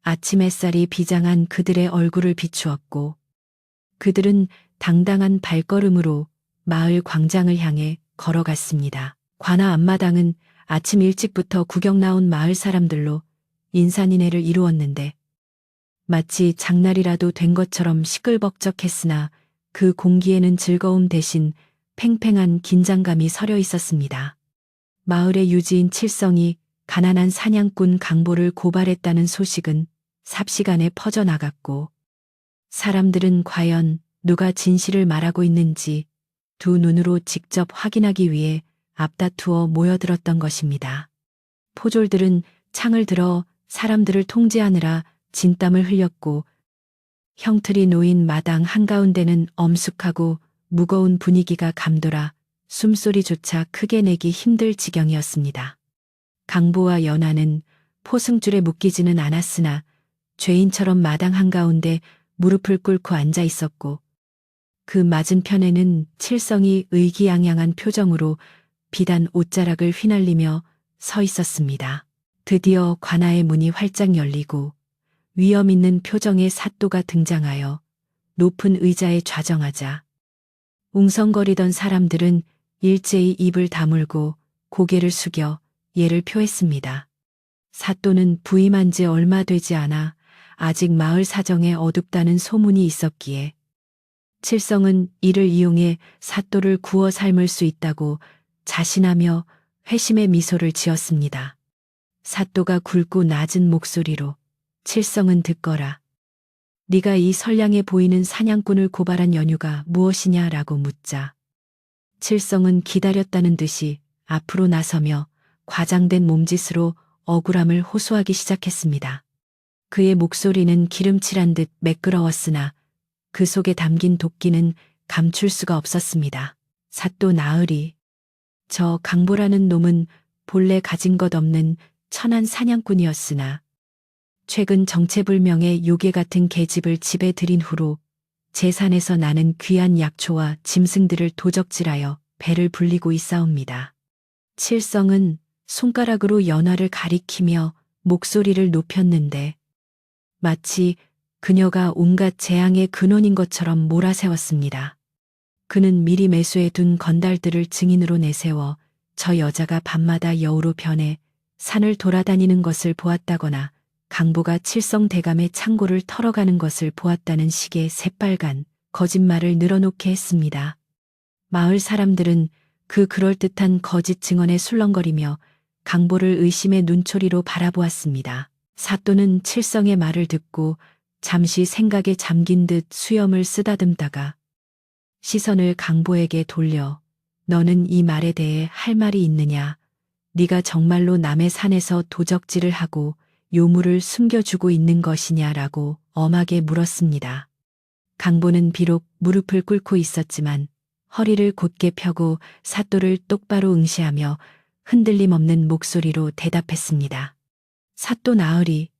아침 햇살이 비장한 그들의 얼굴을 비추었고 그들은 당당한 발걸음으로 마을 광장을 향해 걸어갔습니다. 관아 앞마당은 아침 일찍부터 구경 나온 마을 사람들로 인산인해를 이루었는데 마치 장날이라도 된 것처럼 시끌벅적했으나 그 공기에는 즐거움 대신 팽팽한 긴장감이 서려 있었습니다. 마을의 유지인 칠성이 가난한 사냥꾼 강보를 고발했다는 소식은 삽시간에 퍼져나갔고 사람들은 과연 누가 진실을 말하고 있는지 두 눈으로 직접 확인하기 위해 앞다투어 모여들었던 것입니다. 포졸들은 창을 들어 사람들을 통제하느라 진땀을 흘렸고 형틀이 놓인 마당 한가운데는 엄숙하고 무거운 분위기가 감돌아 숨소리조차 크게 내기 힘들 지경이었습니다. 강보와 연화는 포승줄에 묶이지는 않았으나 죄인처럼 마당 한가운데 무릎을 꿇고 앉아 있었고 그 맞은편에는 칠성이 의기양양한 표정으로 비단 옷자락을 휘날리며 서 있었습니다. 드디어 관아의 문이 활짝 열리고 위험 있는 표정의 사또가 등장하여 높은 의자에 좌정하자 웅성거리던 사람들은 일제히 입을 다물고 고개를 숙여 예를 표했습니다. 사또는 부임한 지 얼마 되지 않아 아직 마을 사정에 어둡다는 소문이 있었기에 칠성은 이를 이용해 사또를 구워 삶을 수 있다고 자신하며 회심의 미소를 지었습니다. 사또가 굵고 낮은 목소리로 칠성은 듣거라. 네가 이 선량해 보이는 사냥꾼을 고발한 연유가 무엇이냐라고 묻자 칠성은 기다렸다는 듯이 앞으로 나서며 과장된 몸짓으로 억울함을 호소하기 시작했습니다. 그의 목소리는 기름칠한 듯 매끄러웠으나 그 속에 담긴 도끼는 감출 수가 없었습니다. 사또 나으리. 저 강보라는 놈은 본래 가진 것 없는 천한 사냥꾼이었으나 최근 정체불명의 요괴 같은 계집을 집에 들인 후로 재산에서 나는 귀한 약초와 짐승들을 도적질하여 배를 불리고 있사옵니다. 칠성은 손가락으로 연화를 가리키며 목소리를 높였는데 마치 그녀가 온갖 재앙의 근원인 것처럼 몰아세웠습니다. 그는 미리 매수해 둔 건달들을 증인으로 내세워 저 여자가 밤마다 여우로 변해 산을 돌아다니는 것을 보았다거나 강보가 칠성 대감의 창고를 털어가는 것을 보았다는 식의 새빨간 거짓말을 늘어놓게 했습니다. 마을 사람들은 그 그럴듯한 거짓 증언에 술렁거리며 강보를 의심의 눈초리로 바라보았습니다. 사또는 칠성의 말을 듣고 잠시 생각에 잠긴 듯 수염을 쓰다듬다가 시선을 강보에게 돌려 너는 이 말에 대해 할 말이 있느냐? 네가 정말로 남의 산에서 도적질을 하고 요물을 숨겨주고 있는 것이냐라고 엄하게 물었습니다. 강보는 비록 무릎을 꿇고 있었지만 허리를 곧게 펴고 사또를 똑바로 응시하며 흔들림 없는 목소리로 대답했습니다. 사또 나으리.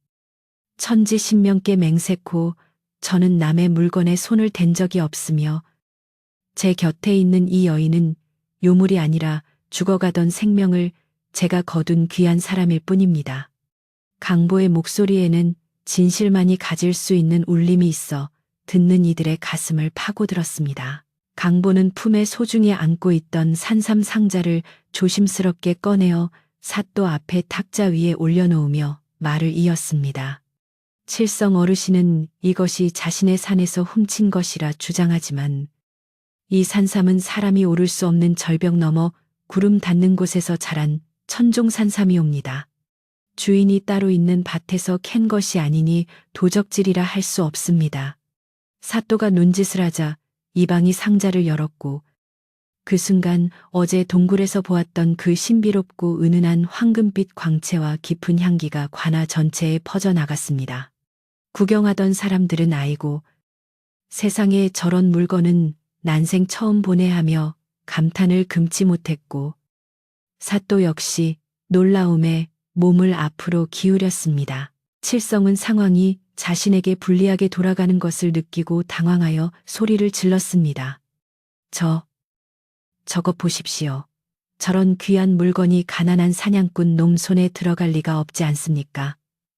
천지신명께 맹세코 저는 남의 물건에 손을 댄 적이 없으며 제 곁에 있는 이 여인은 요물이 아니라 죽어가던 생명을 제가 거둔 귀한 사람일 뿐입니다. 강보의 목소리에는 진실만이 가질 수 있는 울림이 있어 듣는 이들의 가슴을 파고들었습니다. 강보는 품에 소중히 안고 있던 산삼 상자를 조심스럽게 꺼내어 사또 앞에 탁자 위에 올려놓으며 말을 이었습니다. 칠성 어르신은 이것이 자신의 산에서 훔친 것이라 주장하지만 이 산삼은 사람이 오를 수 없는 절벽 너머 구름 닿는 곳에서 자란 천종 산삼이옵니다. 주인이 따로 있는 밭에서 캔 것이 아니니 도적질이라 할 수 없습니다. 사또가 눈짓을 하자 이방이 상자를 열었고 그 순간 어제 동굴에서 보았던 그 신비롭고 은은한 황금빛 광채와 깊은 향기가 관아 전체에 퍼져나갔습니다. 구경하던 사람들은 아이고 세상에 저런 물건은 난생 처음 보네 하며 감탄을 금치 못했고 사또 역시 놀라움에 몸을 앞으로 기울였습니다. 칠성은 상황이 자신에게 불리하게 돌아가는 것을 느끼고 당황하여 소리를 질렀습니다. 저것 보십시오. 저런 귀한 물건이 가난한 사냥꾼 놈 손에 들어갈 리가 없지 않습니까?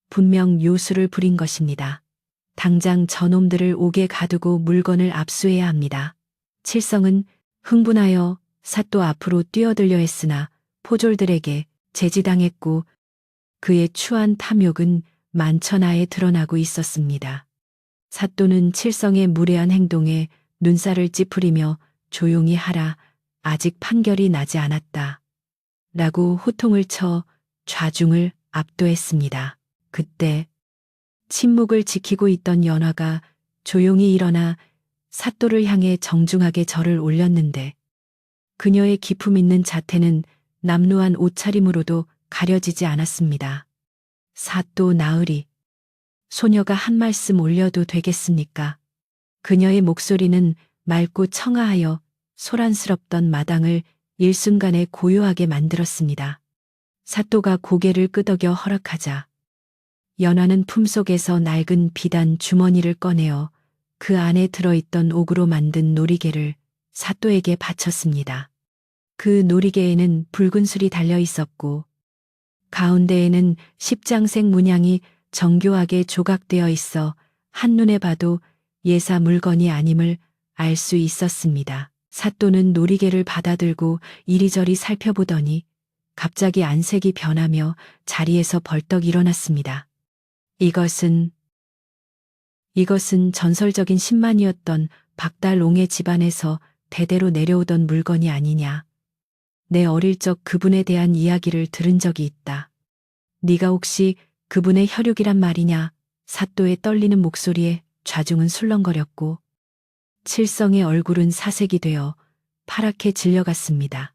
분명 요술을 부린 것입니다. 당장 저놈들을 옥에 가두고 물건을 압수해야 합니다. 칠성은 흥분하여 사또 앞으로 뛰어들려 했으나 포졸들에게 제지당했고 그의 추한 탐욕은 만천하에 드러나고 있었습니다. 사또는 칠성의 무례한 행동에 눈살을 찌푸리며 조용히 하라, 아직 판결이 나지 않았다. 라고 호통을 쳐 좌중을 압도했습니다. 그때 침묵을 지키고 있던 연화가 조용히 일어나 사또를 향해 정중하게 절을 올렸는데 그녀의 기품 있는 자태는 남루한 옷차림으로도 가려지지 않았습니다. 사또 나으리. 소녀가 한 말씀 올려도 되겠습니까? 그녀의 목소리는 맑고 청아하여 소란스럽던 마당을 일순간에 고요하게 만들었습니다. 사또가 고개를 끄덕여 허락하자 연화는 품속에서 낡은 비단 주머니를 꺼내어 그 안에 들어있던 옥으로 만든 놀이개를 사또에게 바쳤습니다. 그 놀이개에는 붉은 술이 달려 있었고 가운데에는 십장색 문양이 정교하게 조각되어 있어 한눈에 봐도 예사 물건이 아님을 알 수 있었습니다. 사또는 놀이개를 받아들고 이리저리 살펴보더니 갑자기 안색이 변하며 자리에서 벌떡 일어났습니다. 이것은 전설적인 신만이었던 박달옹의 집안에서 대대로 내려오던 물건이 아니냐. 내 어릴 적 그분에 대한 이야기를 들은 적이 있다. 네가 혹시 그분의 혈육이란 말이냐? 사또의 떨리는 목소리에 좌중은 술렁거렸고 칠성의 얼굴은 사색이 되어 파랗게 질려갔습니다.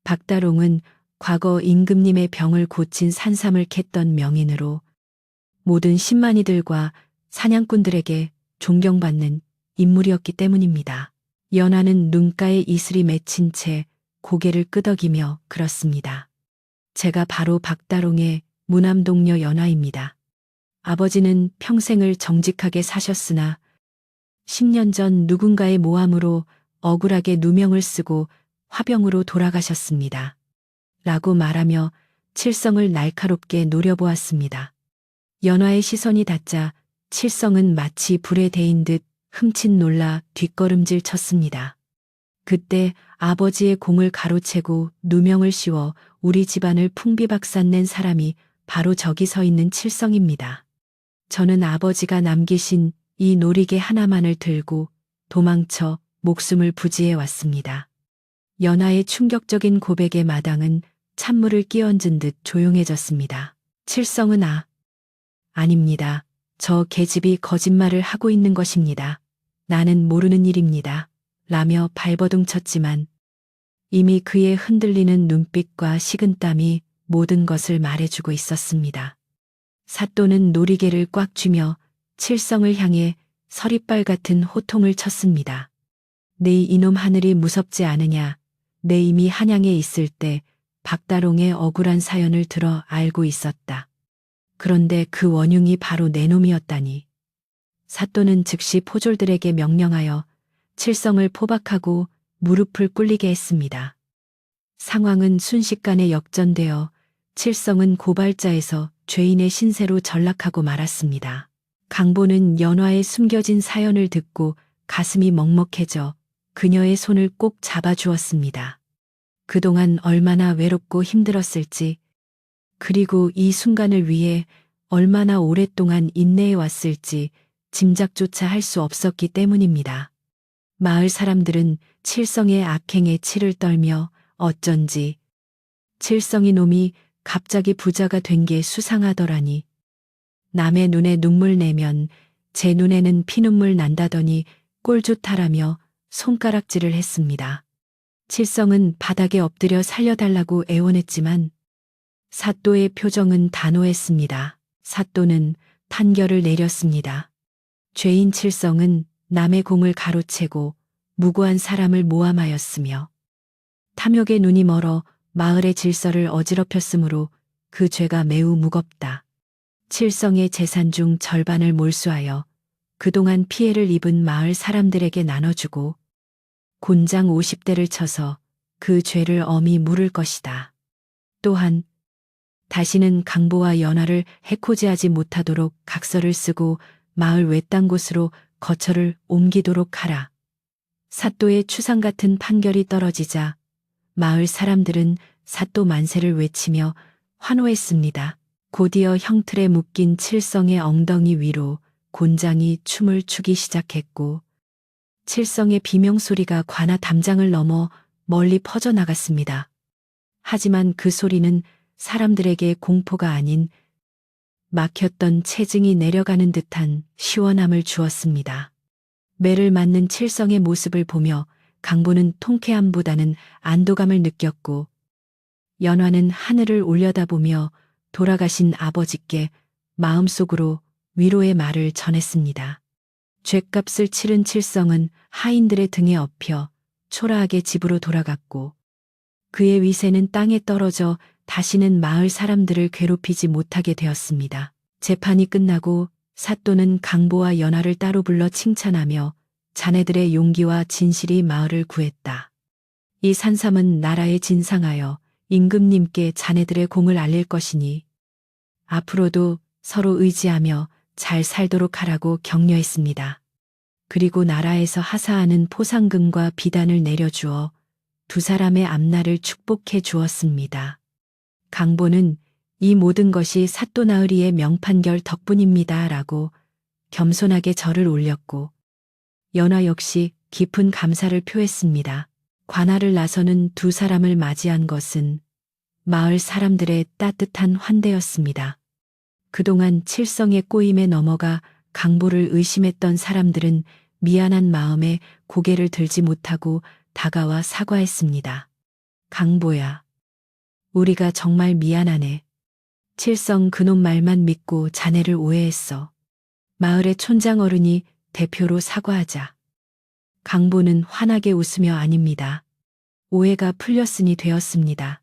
박다롱은 과거 임금님의 병을 고친 산삼을 캤던 명인으로 모든 신만이들과 사냥꾼들에게 존경받는 인물이었기 때문입니다. 연하는 눈가에 이슬이 맺힌 채 고개를 끄덕이며 그렇습니다. 제가 바로 박다롱의 무남동녀 연하입니다. 아버지는 평생을 정직하게 사셨으나 10년 전 누군가의 모함으로 억울하게 누명을 쓰고 화병으로 돌아가셨습니다. 라고 말하며 칠성을 날카롭게 노려보았습니다. 연화의 시선이 닿자 칠성은 마치 불에 데인 듯 흠칫 놀라 뒷걸음질 쳤습니다. 그때 아버지의 공을 가로채고 누명을 씌워 우리 집안을 풍비박산낸 사람이 바로 저기 서 있는 칠성입니다. 저는 아버지가 남기신 이 놀이개 하나만을 들고 도망쳐 목숨을 부지해 왔습니다. 연하의 충격적인 고백의 마당은 찬물을 끼얹은 듯 조용해졌습니다. 칠성은 아닙니다. 저 계집이 거짓말을 하고 있는 것입니다. 나는 모르는 일입니다. 라며 발버둥 쳤지만 이미 그의 흔들리는 눈빛과 식은땀이 모든 것을 말해주고 있었습니다. 사또는 놀이개를 꽉 쥐며 칠성을 향해 서리빨 같은 호통을 쳤습니다. 네 이놈 하늘이 무섭지 않으냐. 내 이미 한양에 있을 때 박다롱의 억울한 사연을 들어 알고 있었다. 그런데 그 원흉이 바로 내 놈이었다니. 사또는 즉시 포졸들에게 명령하여 칠성을 포박하고 무릎을 꿇리게 했습니다. 상황은 순식간에 역전되어 칠성은 고발자에서 죄인의 신세로 전락하고 말았습니다. 강보는 연화의 숨겨진 사연을 듣고 가슴이 먹먹해져 그녀의 손을 꼭 잡아주었습니다. 그동안 얼마나 외롭고 힘들었을지, 그리고 이 순간을 위해 얼마나 오랫동안 인내해 왔을지 짐작조차 할 수 없었기 때문입니다. 마을 사람들은 칠성의 악행에 치를 떨며 어쩐지 칠성이 놈이 갑자기 부자가 된 게 수상하더라니. 남의 눈에 눈물 내면 제 눈에는 피눈물 난다더니 꼴좋다라며 손가락질을 했습니다. 칠성은 바닥에 엎드려 살려달라고 애원했지만 사또의 표정은 단호했습니다. 사또는 판결을 내렸습니다. 죄인 칠성은 남의 공을 가로채고 무고한 사람을 모함하였으며 탐욕의 눈이 멀어 마을의 질서를 어지럽혔으므로 그 죄가 매우 무겁다. 칠성의 재산 중 절반을 몰수하여 그동안 피해를 입은 마을 사람들에게 나눠주고 곤장 50대를 쳐서 그 죄를 엄히 물을 것이다. 또한 다시는 강보와 연하를 해코지하지 못하도록 각서를 쓰고 마을 외딴 곳으로 거처를 옮기도록 하라. 사또의 추상 같은 판결이 떨어지자 마을 사람들은 사또 만세를 외치며 환호했습니다. 곧이어 형틀에 묶인 칠성의 엉덩이 위로 곤장이 춤을 추기 시작했고 칠성의 비명소리가 관아 담장을 넘어 멀리 퍼져나갔습니다. 하지만 그 소리는 사람들에게 공포가 아닌 막혔던 체증이 내려가는 듯한 시원함을 주었습니다. 매를 맞는 칠성의 모습을 보며 강보는 통쾌함보다는 안도감을 느꼈고 연화는 하늘을 올려다보며 돌아가신 아버지께 마음속으로 위로의 말을 전했습니다. 죗값을 치른 칠성은 하인들의 등에 업혀 초라하게 집으로 돌아갔고 그의 위세는 땅에 떨어져 다시는 마을 사람들을 괴롭히지 못하게 되었습니다. 재판이 끝나고 사또는 강보와 연하를 따로 불러 칭찬하며 자네들의 용기와 진실이 마을을 구했다. 이 산삼은 나라에 진상하여 임금님께 자네들의 공을 알릴 것이니 앞으로도 서로 의지하며 잘 살도록 하라고 격려했습니다. 그리고 나라에서 하사하는 포상금과 비단을 내려주어 두 사람의 앞날을 축복해 주었습니다. 강보는 이 모든 것이 사또 나으리의 명판결 덕분입니다. 라고 겸손하게 절을 올렸고 연화 역시 깊은 감사를 표했습니다. 관할을 나서는 두 사람을 맞이한 것은 마을 사람들의 따뜻한 환대였습니다. 그동안 칠성의 꼬임에 넘어가 강보를 의심했던 사람들은 미안한 마음에 고개를 들지 못하고 다가와 사과했습니다. 강보야, 우리가 정말 미안하네. 칠성 그놈 말만 믿고 자네를 오해했어. 마을의 촌장 어른이 대표로 사과하자 강보는 환하게 웃으며 아닙니다. 오해가 풀렸으니 되었습니다.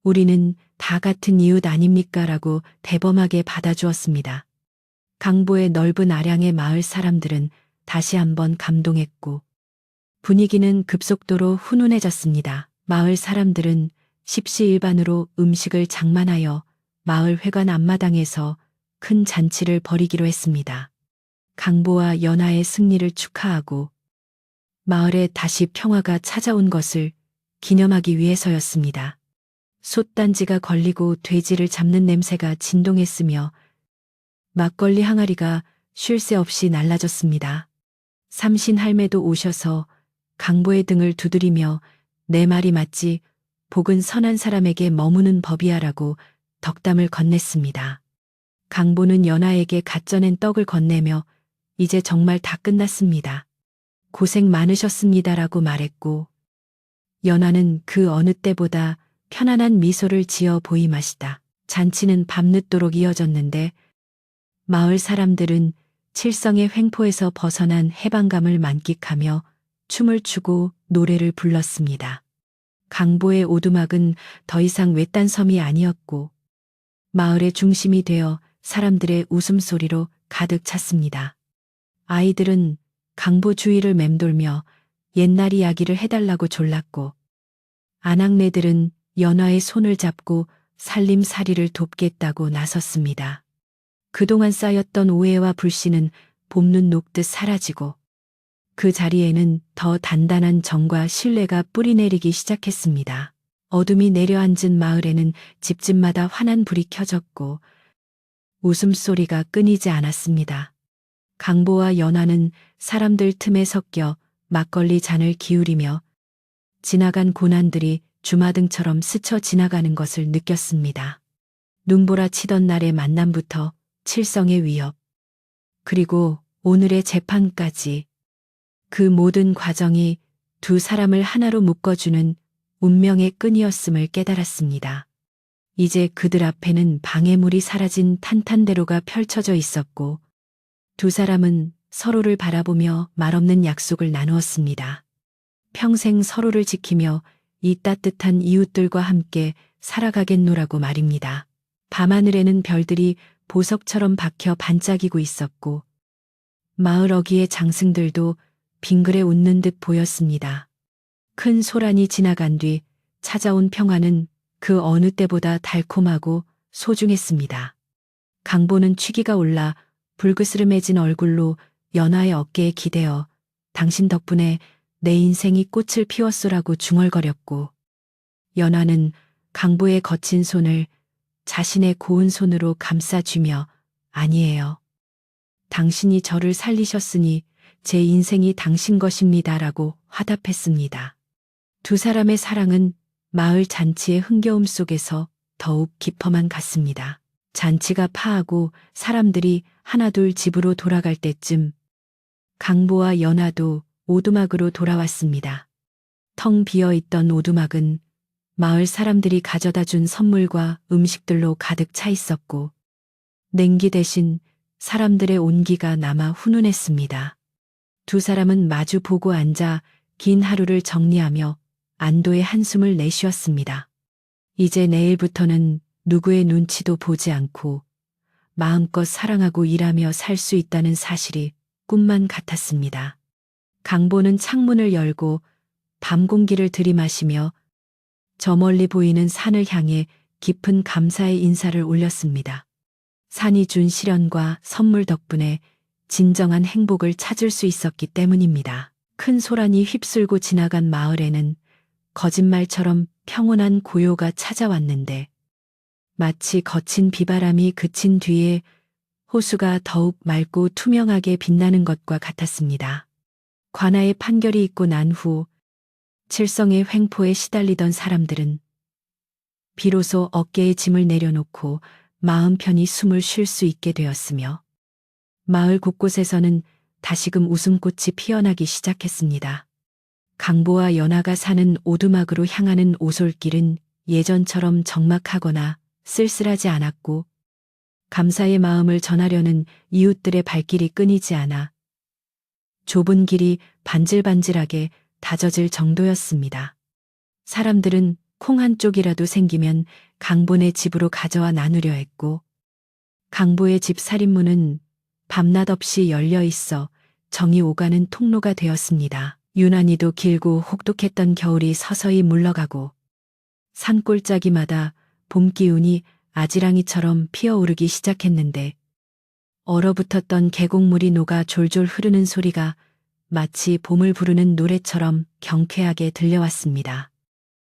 우리는 다 같은 이웃 아닙니까? 라고 대범하게 받아주었습니다. 강보의 넓은 아량의 마을 사람들은 다시 한번 감동했고 분위기는 급속도로 훈훈해졌습니다. 마을 사람들은 십시일반으로 음식을 장만하여 마을 회관 앞마당에서 큰 잔치를 벌이기로 했습니다. 강보와 연하의 승리를 축하하고 마을에 다시 평화가 찾아온 것을 기념하기 위해서였습니다. 솥단지가 걸리고 돼지를 잡는 냄새가 진동했으며 막걸리 항아리가 쉴 새 없이 날라졌습니다. 삼신 할매도 오셔서 강보의 등을 두드리며 내 말이 맞지, 복은 선한 사람에게 머무는 법이야라고 덕담을 건넸습니다. 강보는 연하에게 갓 쪄낸 떡을 건네며 이제 정말 다 끝났습니다. 고생 많으셨습니다라고 말했고 연하는 그 어느 때보다 편안한 미소를 지어 보이마시다. 잔치는 밤늦도록 이어졌는데 마을 사람들은 칠성의 횡포에서 벗어난 해방감을 만끽하며 춤을 추고 노래를 불렀습니다. 강보의 오두막은 더 이상 외딴 섬이 아니었고 마을의 중심이 되어 사람들의 웃음소리로 가득 찼습니다. 아이들은 강보 주위를 맴돌며 옛날 이야기를 해달라고 졸랐고 아낙네들은 연하의 손을 잡고 살림살이를 돕겠다고 나섰습니다. 그동안 쌓였던 오해와 불신은 봄눈 녹듯 사라지고 그 자리에는 더 단단한 정과 신뢰가 뿌리내리기 시작했습니다. 어둠이 내려앉은 마을에는 집집마다 환한 불이 켜졌고 웃음소리가 끊이지 않았습니다. 강보와 연하는 사람들 틈에 섞여 막걸리 잔을 기울이며 지나간 고난들이 주마등처럼 스쳐 지나가는 것을 느꼈습니다. 눈보라 치던 날의 만남부터 칠성의 위협, 그리고 오늘의 재판까지 그 모든 과정이 두 사람을 하나로 묶어주는 운명의 끈이었음을 깨달았습니다. 이제 그들 앞에는 방해물이 사라진 탄탄대로가 펼쳐져 있었고 두 사람은 서로를 바라보며 말없는 약속을 나누었습니다. 평생 서로를 지키며 이 따뜻한 이웃들과 함께 살아가겠노라고 말입니다. 밤하늘에는 별들이 보석처럼 박혀 반짝이고 있었고 마을 어귀의 장승들도 빙그레 웃는 듯 보였습니다. 큰 소란이 지나간 뒤 찾아온 평화는 그 어느 때보다 달콤하고 소중했습니다. 강보는 취기가 올라 불그스름해진 얼굴로 연하의 어깨에 기대어 당신 덕분에 내 인생이 꽃을 피웠소라고 중얼거렸고 연하는 강보의 거친 손을 자신의 고운 손으로 감싸쥐며 아니에요. 당신이 저를 살리셨으니 제 인생이 당신 것입니다라고 화답했습니다. 두 사람의 사랑은 마을 잔치의 흥겨움 속에서 더욱 깊어만 갔습니다. 잔치가 파하고 사람들이 하나둘 집으로 돌아갈 때쯤 강보와 연하도 오두막으로 돌아왔습니다. 텅 비어있던 오두막은 마을 사람들이 가져다 준 선물과 음식들로 가득 차 있었고 냉기 대신 사람들의 온기가 남아 훈훈했습니다. 두 사람은 마주 보고 앉아 긴 하루를 정리하며 안도의 한숨을 내쉬었습니다. 이제 내일부터는 누구의 눈치도 보지 않고 마음껏 사랑하고 일하며 살 수 있다는 사실이 꿈만 같았습니다. 강보는 창문을 열고 밤 공기를 들이마시며 저 멀리 보이는 산을 향해 깊은 감사의 인사를 올렸습니다. 산이 준 시련과 선물 덕분에 진정한 행복을 찾을 수 있었기 때문입니다. 큰 소란이 휩쓸고 지나간 마을에는 거짓말처럼 평온한 고요가 찾아왔는데 마치 거친 비바람이 그친 뒤에 호수가 더욱 맑고 투명하게 빛나는 것과 같았습니다. 관아의 판결이 있고 난 후 칠성의 횡포에 시달리던 사람들은 비로소 어깨에 짐을 내려놓고 마음 편히 숨을 쉴 수 있게 되었으며 마을 곳곳에서는 다시금 웃음꽃이 피어나기 시작했습니다. 강보와 연하가 사는 오두막으로 향하는 오솔길은 예전처럼 적막하거나 쓸쓸하지 않았고 감사의 마음을 전하려는 이웃들의 발길이 끊이지 않아 좁은 길이 반질반질하게 다져질 정도였습니다. 사람들은 콩 한 쪽이라도 생기면 강본의 집으로 가져와 나누려 했고 강보의 집 살인문은 밤낮 없이 열려 있어 정이 오가는 통로가 되었습니다. 유난히도 길고 혹독했던 겨울이 서서히 물러가고 산골짜기마다 봄 기운이 아지랑이처럼 피어오르기 시작했는데 얼어붙었던 계곡물이 녹아 졸졸 흐르는 소리가 마치 봄을 부르는 노래처럼 경쾌하게 들려왔습니다.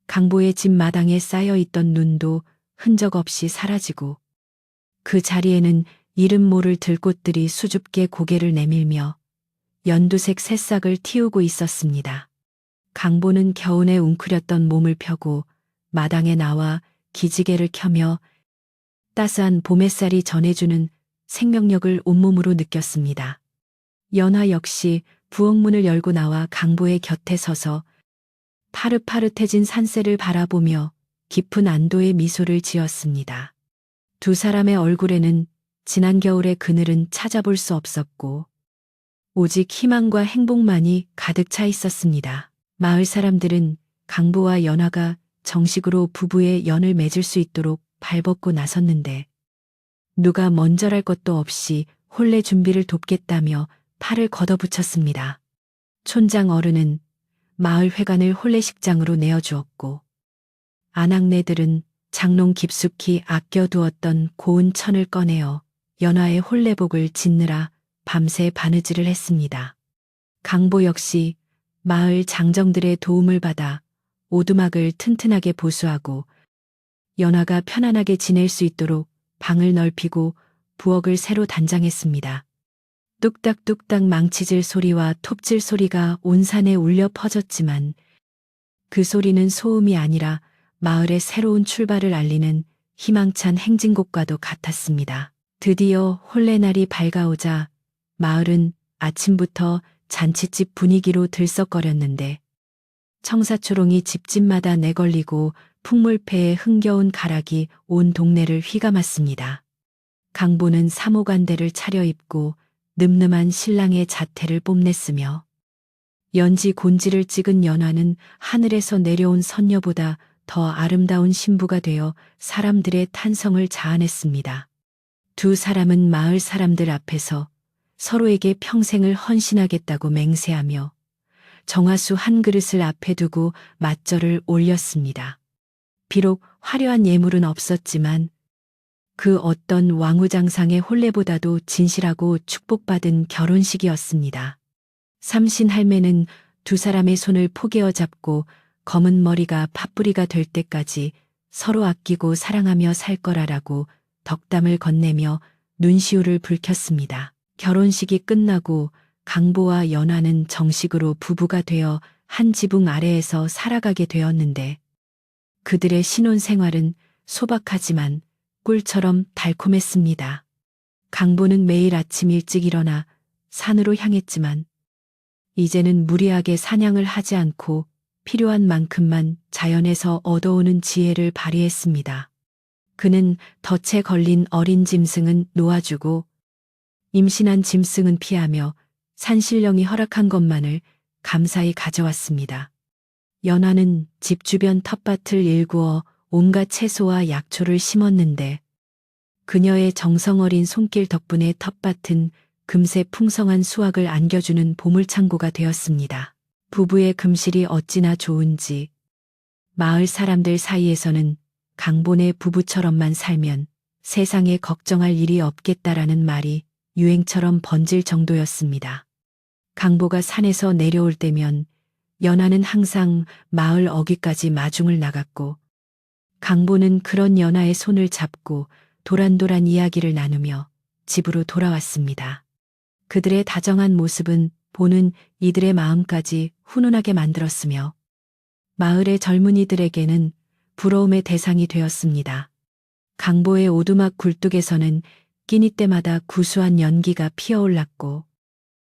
강보의 집 마당에 쌓여있던 눈도 흔적 없이 사라지고 그 자리에는 이름 모를 들꽃들이 수줍게 고개를 내밀며 연두색 새싹을 틔우고 있었습니다. 강보는 겨운에 웅크렸던 몸을 펴고 마당에 나와 기지개를 켜며 따스한 봄 햇살이 전해주는 생명력을 온몸으로 느꼈습니다. 연화 역시 부엌문을 열고 나와 강보의 곁에 서서 파릇파릇해진 산새를 바라보며 깊은 안도의 미소를 지었습니다. 두 사람의 얼굴에는 지난 겨울의 그늘은 찾아볼 수 없었고 오직 희망과 행복만이 가득 차 있었습니다. 마을 사람들은 강보와 연화가 정식으로 부부의 연을 맺을 수 있도록 발벗고 나섰는데 누가 먼저랄 것도 없이 혼례 준비를 돕겠다며 팔을 걷어붙였습니다. 촌장 어른은 마을 회관을 혼례식장으로 내어주었고 아낙네들은 장롱 깊숙이 아껴두었던 고운 천을 꺼내어 연화의 혼례복을 짓느라 밤새 바느질을 했습니다. 강보 역시 마을 장정들의 도움을 받아 오두막을 튼튼하게 보수하고 연화가 편안하게 지낼 수 있도록 방을 넓히고 부엌을 새로 단장했습니다. 뚝딱뚝딱 망치질 소리와 톱질 소리가 온 산에 울려 퍼졌지만 그 소리는 소음이 아니라 마을의 새로운 출발을 알리는 희망찬 행진곡과도 같았습니다. 드디어 혼례날이 밝아오자 마을은 아침부터 잔칫집 분위기로 들썩거렸는데 청사초롱이 집집마다 내걸리고 풍물패에 흥겨운 가락이 온 동네를 휘감았습니다. 강보는 사모간대를 차려입고 늠름한 신랑의 자태를 뽐냈으며 연지 곤지를 찍은 연화는 하늘에서 내려온 선녀보다 더 아름다운 신부가 되어 사람들의 탄성을 자아냈습니다. 두 사람은 마을 사람들 앞에서 서로에게 평생을 헌신하겠다고 맹세하며 정화수 한 그릇을 앞에 두고 맞절을 올렸습니다. 비록 화려한 예물은 없었지만 그 어떤 왕우장상의 혼례보다도 진실하고 축복받은 결혼식이었습니다. 삼신 할매는 두 사람의 손을 포개어 잡고 검은 머리가 팥뿌리가 될 때까지 서로 아끼고 사랑하며 살 거라라고 덕담을 건네며 눈시울을 붉혔습니다. 결혼식이 끝나고 강보와 연화는 정식으로 부부가 되어 한 지붕 아래에서 살아가게 되었는데 그들의 신혼 생활은 소박하지만 꿀처럼 달콤했습니다. 강보는 매일 아침 일찍 일어나 산으로 향했지만 이제는 무리하게 사냥을 하지 않고 필요한 만큼만 자연에서 얻어오는 지혜를 발휘했습니다. 그는 덫에 걸린 어린 짐승은 놓아주고 임신한 짐승은 피하며 산신령이 허락한 것만을 감사히 가져왔습니다. 연화는 집 주변 텃밭을 일구어 온갖 채소와 약초를 심었는데 그녀의 정성 어린 손길 덕분에 텃밭은 금세 풍성한 수확을 안겨주는 보물창고가 되었습니다. 부부의 금실이 어찌나 좋은지 마을 사람들 사이에서는 강본의 부부처럼만 살면 세상에 걱정할 일이 없겠다라는 말이 유행처럼 번질 정도였습니다. 강보가 산에서 내려올 때면 연화는 항상 마을 어귀까지 마중을 나갔고 강보는 그런 연화의 손을 잡고 도란도란 이야기를 나누며 집으로 돌아왔습니다. 그들의 다정한 모습은 보는 이들의 마음까지 훈훈하게 만들었으며 마을의 젊은이들에게는 부러움의 대상이 되었습니다. 강보의 오두막 굴뚝에서는 끼니 때마다 구수한 연기가 피어올랐고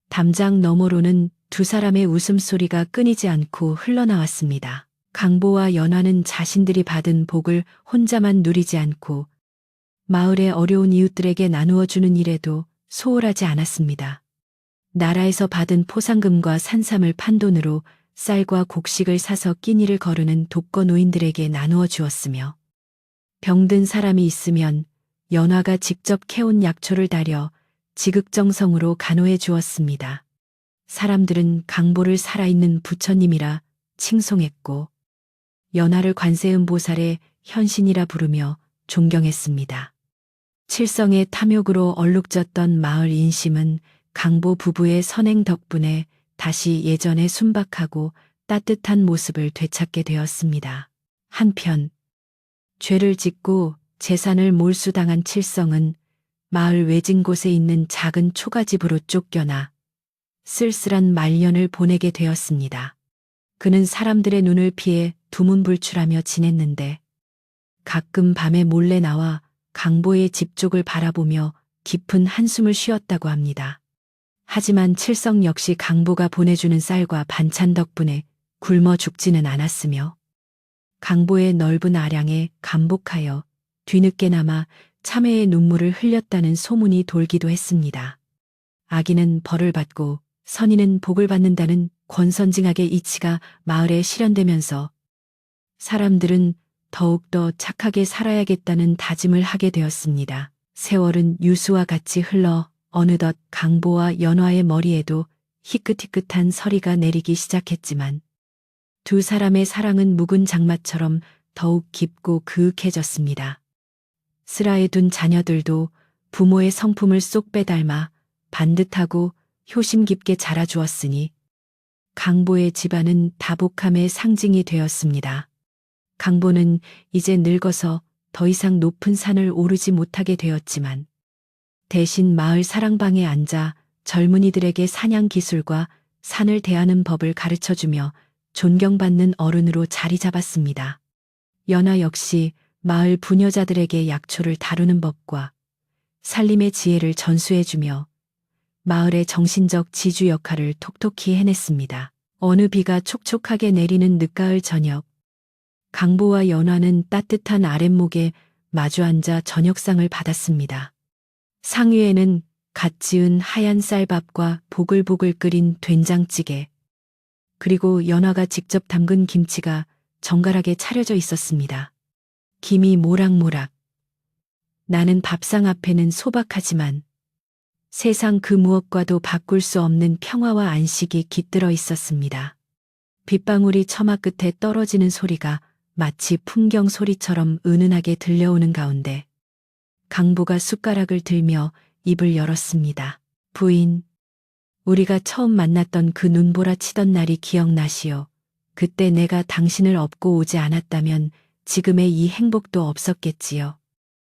담장 너머로는 두 사람의 웃음소리가 끊이지 않고 흘러나왔습니다. 강보와 연화는 자신들이 받은 복을 혼자만 누리지 않고 마을의 어려운 이웃들에게 나누어주는 일에도 소홀하지 않았습니다. 나라에서 받은 포상금과 산삼을 판 돈으로 쌀과 곡식을 사서 끼니를 거르는 독거 노인들에게 나누어 주었으며 병든 사람이 있으면 연화가 직접 캐온 약초를 다려 지극정성으로 간호해 주었습니다. 사람들은 강보를 살아있는 부처님이라 칭송했고 연화를 관세음보살의 현신이라 부르며 존경했습니다. 칠성의 탐욕으로 얼룩졌던 마을 인심은 강보 부부의 선행 덕분에 다시 예전의 순박하고 따뜻한 모습을 되찾게 되었습니다. 한편 죄를 짓고 재산을 몰수당한 칠성은 마을 외진 곳에 있는 작은 초가집으로 쫓겨나 쓸쓸한 말년을 보내게 되었습니다. 그는 사람들의 눈을 피해 두문불출하며 지냈는데 가끔 밤에 몰래 나와 강보의 집 쪽을 바라보며 깊은 한숨을 쉬었다고 합니다. 하지만 칠성 역시 강보가 보내주는 쌀과 반찬 덕분에 굶어 죽지는 않았으며 강보의 넓은 아량에 감복하여 뒤늦게나마 참회의 눈물을 흘렸다는 소문이 돌기도 했습니다. 악인은 벌을 받고 선인은 복을 받는다는 권선징악의 이치가 마을에 실현되면서 사람들은 더욱더 착하게 살아야겠다는 다짐을 하게 되었습니다. 세월은 유수와 같이 흘러 어느덧 강보와 연화의 머리에도 희끗희끗한 서리가 내리기 시작했지만 두 사람의 사랑은 묵은 장마처럼 더욱 깊고 그윽해졌습니다. 슬하에 둔 자녀들도 부모의 성품을 쏙 빼닮아 반듯하고 효심 깊게 자라주었으니 강보의 집안은 다복함의 상징이 되었습니다. 강보는 이제 늙어서 더 이상 높은 산을 오르지 못하게 되었지만 대신 마을 사랑방에 앉아 젊은이들에게 사냥 기술과 산을 대하는 법을 가르쳐주며 존경받는 어른으로 자리 잡았습니다. 연화 역시 마을 부녀자들에게 약초를 다루는 법과 살림의 지혜를 전수해주며 마을의 정신적 지주 역할을 톡톡히 해냈습니다. 어느 비가 촉촉하게 내리는 늦가을 저녁, 강보와 연화는 따뜻한 아랫목에 마주 앉아 저녁상을 받았습니다. 상 위에는 갓 지은 하얀 쌀밥과 보글보글 끓인 된장찌개, 그리고 연화가 직접 담근 김치가 정갈하게 차려져 있었습니다. 김이 모락모락. 나는 밥상 앞에는 소박하지만 세상 그 무엇과도 바꿀 수 없는 평화와 안식이 깃들어 있었습니다. 빗방울이 처마 끝에 떨어지는 소리가 마치 풍경 소리처럼 은은하게 들려오는 가운데 강보가 숟가락을 들며 입을 열었습니다. 부인, 우리가 처음 만났던 그 눈보라 치던 날이 기억나시오. 그때 내가 당신을 업고 오지 않았다면 지금의 이 행복도 없었겠지요.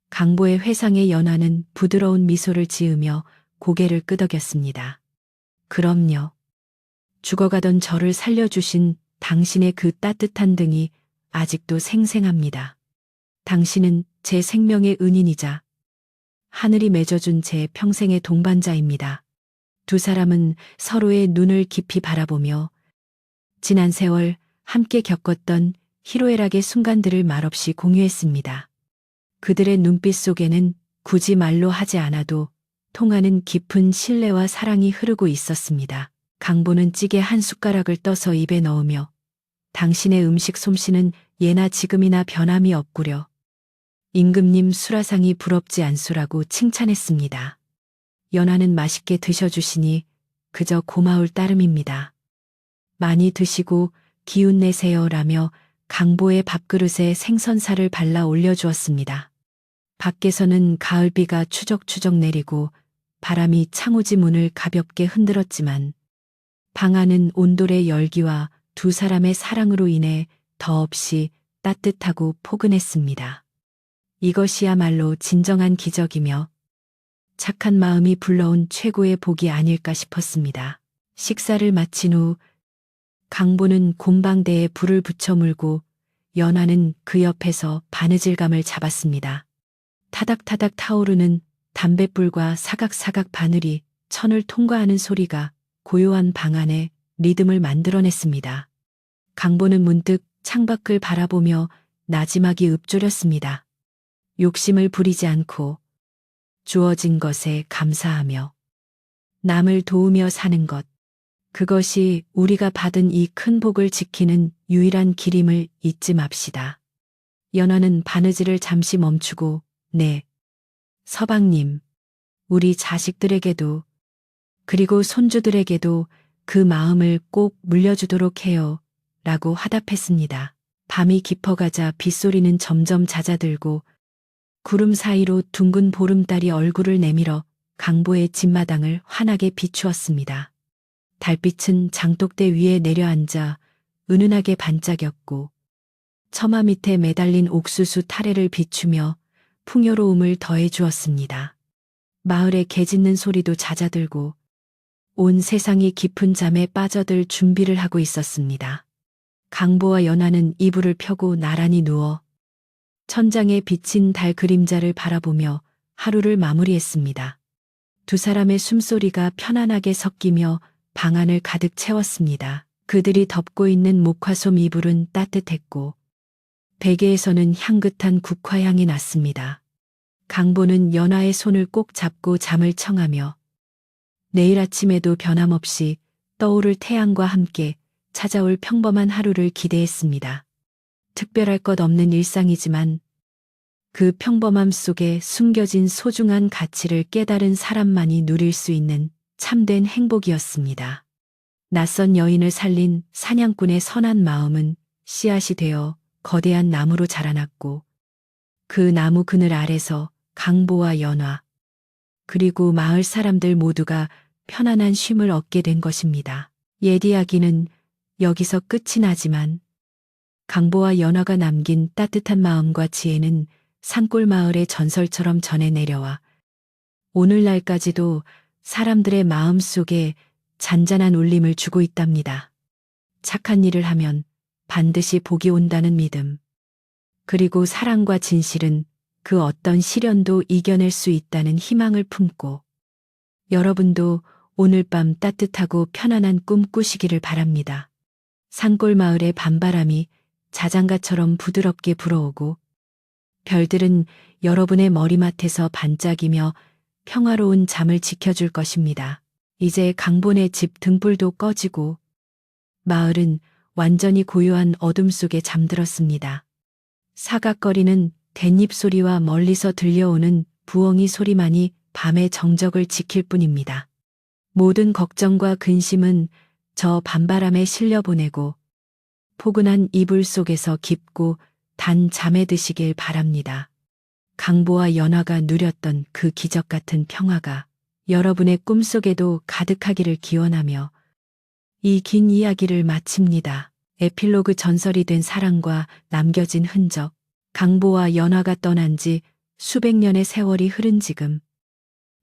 강보의 회상에 연화는 부드러운 미소를 지으며 고개를 끄덕였습니다. 그럼요. 죽어가던 저를 살려주신 당신의 그 따뜻한 등이 아직도 생생합니다. 당신은 제 생명의 은인이자 하늘이 맺어준 제 평생의 동반자입니다. 두 사람은 서로의 눈을 깊이 바라보며 지난 세월 함께 겪었던 희로애락의 순간들을 말없이 공유했습니다. 그들의 눈빛 속에는 굳이 말로 하지 않아도 통하는 깊은 신뢰와 사랑이 흐르고 있었습니다. 강보는 찌개 한 숟가락을 떠서 입에 넣으며 당신의 음식 솜씨는 예나 지금이나 변함이 없구려. 임금님 수라상이 부럽지 않소라고 칭찬했습니다. 연화는 맛있게 드셔주시니 그저 고마울 따름입니다. 많이 드시고 기운 내세요라며 강보의 밥그릇에 생선살을 발라 올려주었습니다. 밖에서는 가을비가 추적추적 내리고 바람이 창호지 문을 가볍게 흔들었지만 방 안은 온돌의 열기와 두 사람의 사랑으로 인해 더없이 따뜻하고 포근했습니다. 이것이야말로 진정한 기적이며 착한 마음이 불러온 최고의 복이 아닐까 싶었습니다. 식사를 마친 후 강보는 곰방대에 불을 붙여 물고 연화는 그 옆에서 바느질감을 잡았습니다. 타닥타닥 타오르는 담뱃불과 사각사각 바늘이 천을 통과하는 소리가 고요한 방 안에 리듬을 만들어냈습니다. 강보는 문득 창밖을 바라보며 나지막이 읊조렸습니다. 욕심을 부리지 않고 주어진 것에 감사하며 남을 도우며 사는 것. 그것이 우리가 받은 이 큰 복을 지키는 유일한 길임을 잊지 맙시다. 연화는 바느질을 잠시 멈추고 네, 서방님, 우리 자식들에게도 그리고 손주들에게도 그 마음을 꼭 물려주도록 해요. 라고 화답했습니다. 밤이 깊어가자 빗소리는 점점 잦아들고 구름 사이로 둥근 보름달이 얼굴을 내밀어 강보의 집마당을 환하게 비추었습니다. 달빛은 장독대 위에 내려앉아 은은하게 반짝였고 처마 밑에 매달린 옥수수 타래를 비추며 풍요로움을 더해 주었습니다. 마을의 개 짖는 소리도 잦아들고 온 세상이 깊은 잠에 빠져들 준비를 하고 있었습니다. 강보와 연화는 이불을 펴고 나란히 누워 천장에 비친 달 그림자를 바라보며 하루를 마무리했습니다. 두 사람의 숨소리가 편안하게 섞이며 방 안을 가득 채웠습니다. 그들이 덮고 있는 목화솜 이불은 따뜻했고 베개에서는 향긋한 국화향이 났습니다. 강보는 연화의 손을 꼭 잡고 잠을 청하며 내일 아침에도 변함없이 떠오를 태양과 함께 찾아올 평범한 하루를 기대했습니다. 특별할 것 없는 일상이지만 그 평범함 속에 숨겨진 소중한 가치를 깨달은 사람만이 누릴 수 있는 참된 행복이었습니다. 낯선 여인을 살린 사냥꾼의 선한 마음은 씨앗이 되어 거대한 나무로 자라났고 그 나무 그늘 아래서 강보와 연화 그리고 마을 사람들 모두가 편안한 쉼을 얻게 된 것입니다. 옛 이야기는 여기서 끝이 나지만 강보와 연화가 남긴 따뜻한 마음과 지혜는 산골 마을의 전설처럼 전해 내려와 오늘날까지도 사람들의 마음 속에 잔잔한 울림을 주고 있답니다. 착한 일을 하면 반드시 복이 온다는 믿음. 그리고 사랑과 진실은 그 어떤 시련도 이겨낼 수 있다는 희망을 품고 여러분도 오늘 밤 따뜻하고 편안한 꿈 꾸시기를 바랍니다. 산골 마을의 밤바람이 자장가처럼 부드럽게 불어오고 별들은 여러분의 머리맡에서 반짝이며 평화로운 잠을 지켜줄 것입니다. 이제 강본의 집 등불도 꺼지고 마을은 완전히 고요한 어둠 속에 잠들었습니다. 사각거리는 댄잎 소리와 멀리서 들려오는 부엉이 소리만이 밤의 정적을 지킬 뿐입니다. 모든 걱정과 근심은 저 밤바람에 실려보내고 포근한 이불 속에서 깊고 단 잠에 드시길 바랍니다. 강보와 연화가 누렸던 그 기적 같은 평화가 여러분의 꿈속에도 가득하기를 기원하며 이 긴 이야기를 마칩니다. 에필로그 전설이 된 사랑과 남겨진 흔적. 강보와 연화가 떠난 지 수백 년의 세월이 흐른 지금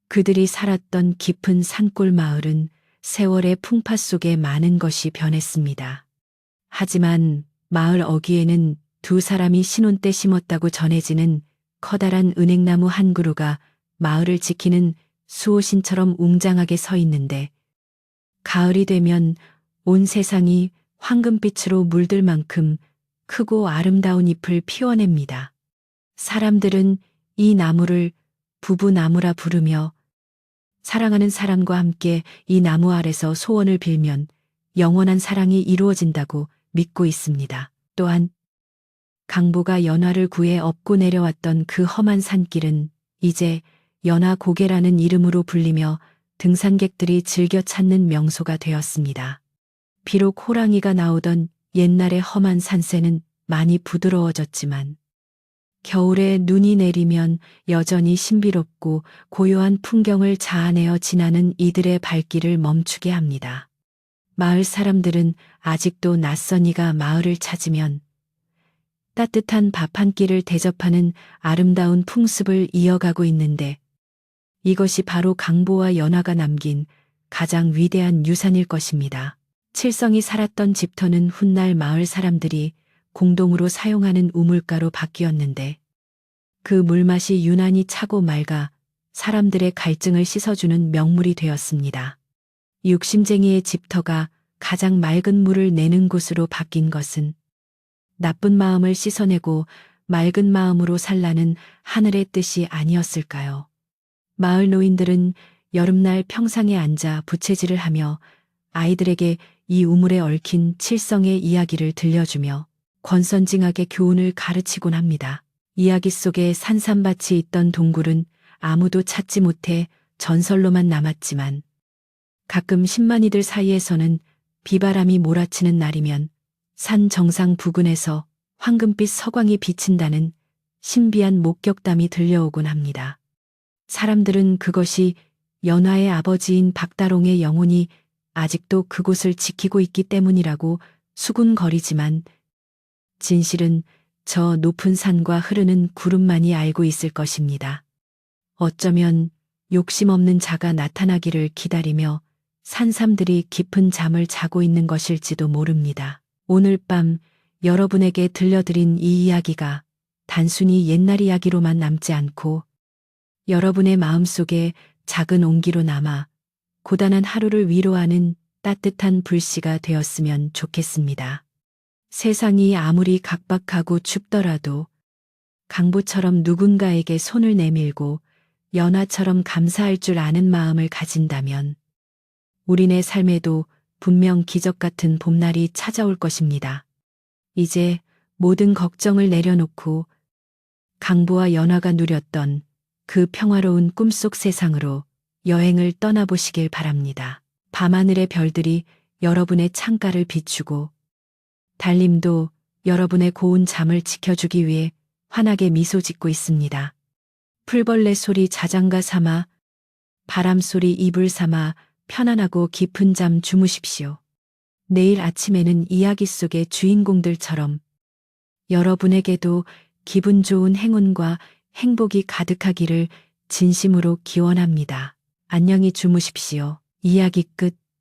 그들이 살았던 깊은 산골 마을은 세월의 풍파 속에 많은 것이 변했습니다. 하지만 마을 어귀에는 두 사람이 신혼 때 심었다고 전해지는 커다란 은행나무 한 그루가 마을을 지키는 수호신처럼 웅장하게 서 있는데 가을이 되면 온 세상이 황금빛으로 물들 만큼 크고 아름다운 잎을 피워냅니다. 사람들은 이 나무를 부부나무라 부르며 사랑하는 사람과 함께 이 나무 아래서 소원을 빌면 영원한 사랑이 이루어진다고 믿고 있습니다. 또한 강보가 연화를 구해 업고 내려왔던 그 험한 산길은 이제 연화고개라는 이름으로 불리며 등산객들이 즐겨 찾는 명소가 되었습니다. 비록 호랑이가 나오던 옛날의 험한 산세는 많이 부드러워졌지만 겨울에 눈이 내리면 여전히 신비롭고 고요한 풍경을 자아내어 지나는 이들의 발길을 멈추게 합니다. 마을 사람들은 아직도 낯선 이가 마을을 찾으면 따뜻한 밥 한 끼를 대접하는 아름다운 풍습을 이어가고 있는데 이것이 바로 강보와 연화가 남긴 가장 위대한 유산일 것입니다. 칠성이 살았던 집터는 훗날 마을 사람들이 공동으로 사용하는 우물가로 바뀌었는데 그 물맛이 유난히 차고 맑아 사람들의 갈증을 씻어주는 명물이 되었습니다. 욕심쟁이의 집터가 가장 맑은 물을 내는 곳으로 바뀐 것은 나쁜 마음을 씻어내고 맑은 마음으로 살라는 하늘의 뜻이 아니었을까요? 마을 노인들은 여름날 평상에 앉아 부채질을 하며 아이들에게 이 우물에 얽힌 칠성의 이야기를 들려주며 권선징악의 교훈을 가르치곤 합니다. 이야기 속에 산삼밭이 있던 동굴은 아무도 찾지 못해 전설로만 남았지만 가끔 신만이들 사이에서는 비바람이 몰아치는 날이면 산 정상 부근에서 황금빛 서광이 비친다는 신비한 목격담이 들려오곤 합니다. 사람들은 그것이 연화의 아버지인 박다롱의 영혼이 아직도 그곳을 지키고 있기 때문이라고 수군거리지만 진실은 저 높은 산과 흐르는 구름만이 알고 있을 것입니다. 어쩌면 욕심 없는 자가 나타나기를 기다리며 산삼들이 깊은 잠을 자고 있는 것일지도 모릅니다. 오늘 밤 여러분에게 들려드린 이 이야기가 단순히 옛날 이야기로만 남지 않고 여러분의 마음속에 작은 온기로 남아 고단한 하루를 위로하는 따뜻한 불씨가 되었으면 좋겠습니다. 세상이 아무리 각박하고 춥더라도 강보처럼 누군가에게 손을 내밀고 연화처럼 감사할 줄 아는 마음을 가진다면 우리네 삶에도 분명 기적 같은 봄날이 찾아올 것입니다. 이제 모든 걱정을 내려놓고 강보와 연화가 누렸던 그 평화로운 꿈속 세상으로 여행을 떠나보시길 바랍니다. 밤하늘의 별들이 여러분의 창가를 비추고 달님도 여러분의 고운 잠을 지켜주기 위해 환하게 미소 짓고 있습니다. 풀벌레 소리 자장가 삼아 바람 소리 이불 삼아 편안하고 깊은 잠 주무십시오. 내일 아침에는 이야기 속의 주인공들처럼 여러분에게도 기분 좋은 행운과 행복이 가득하기를 진심으로 기원합니다. 안녕히 주무십시오. 이야기 끝.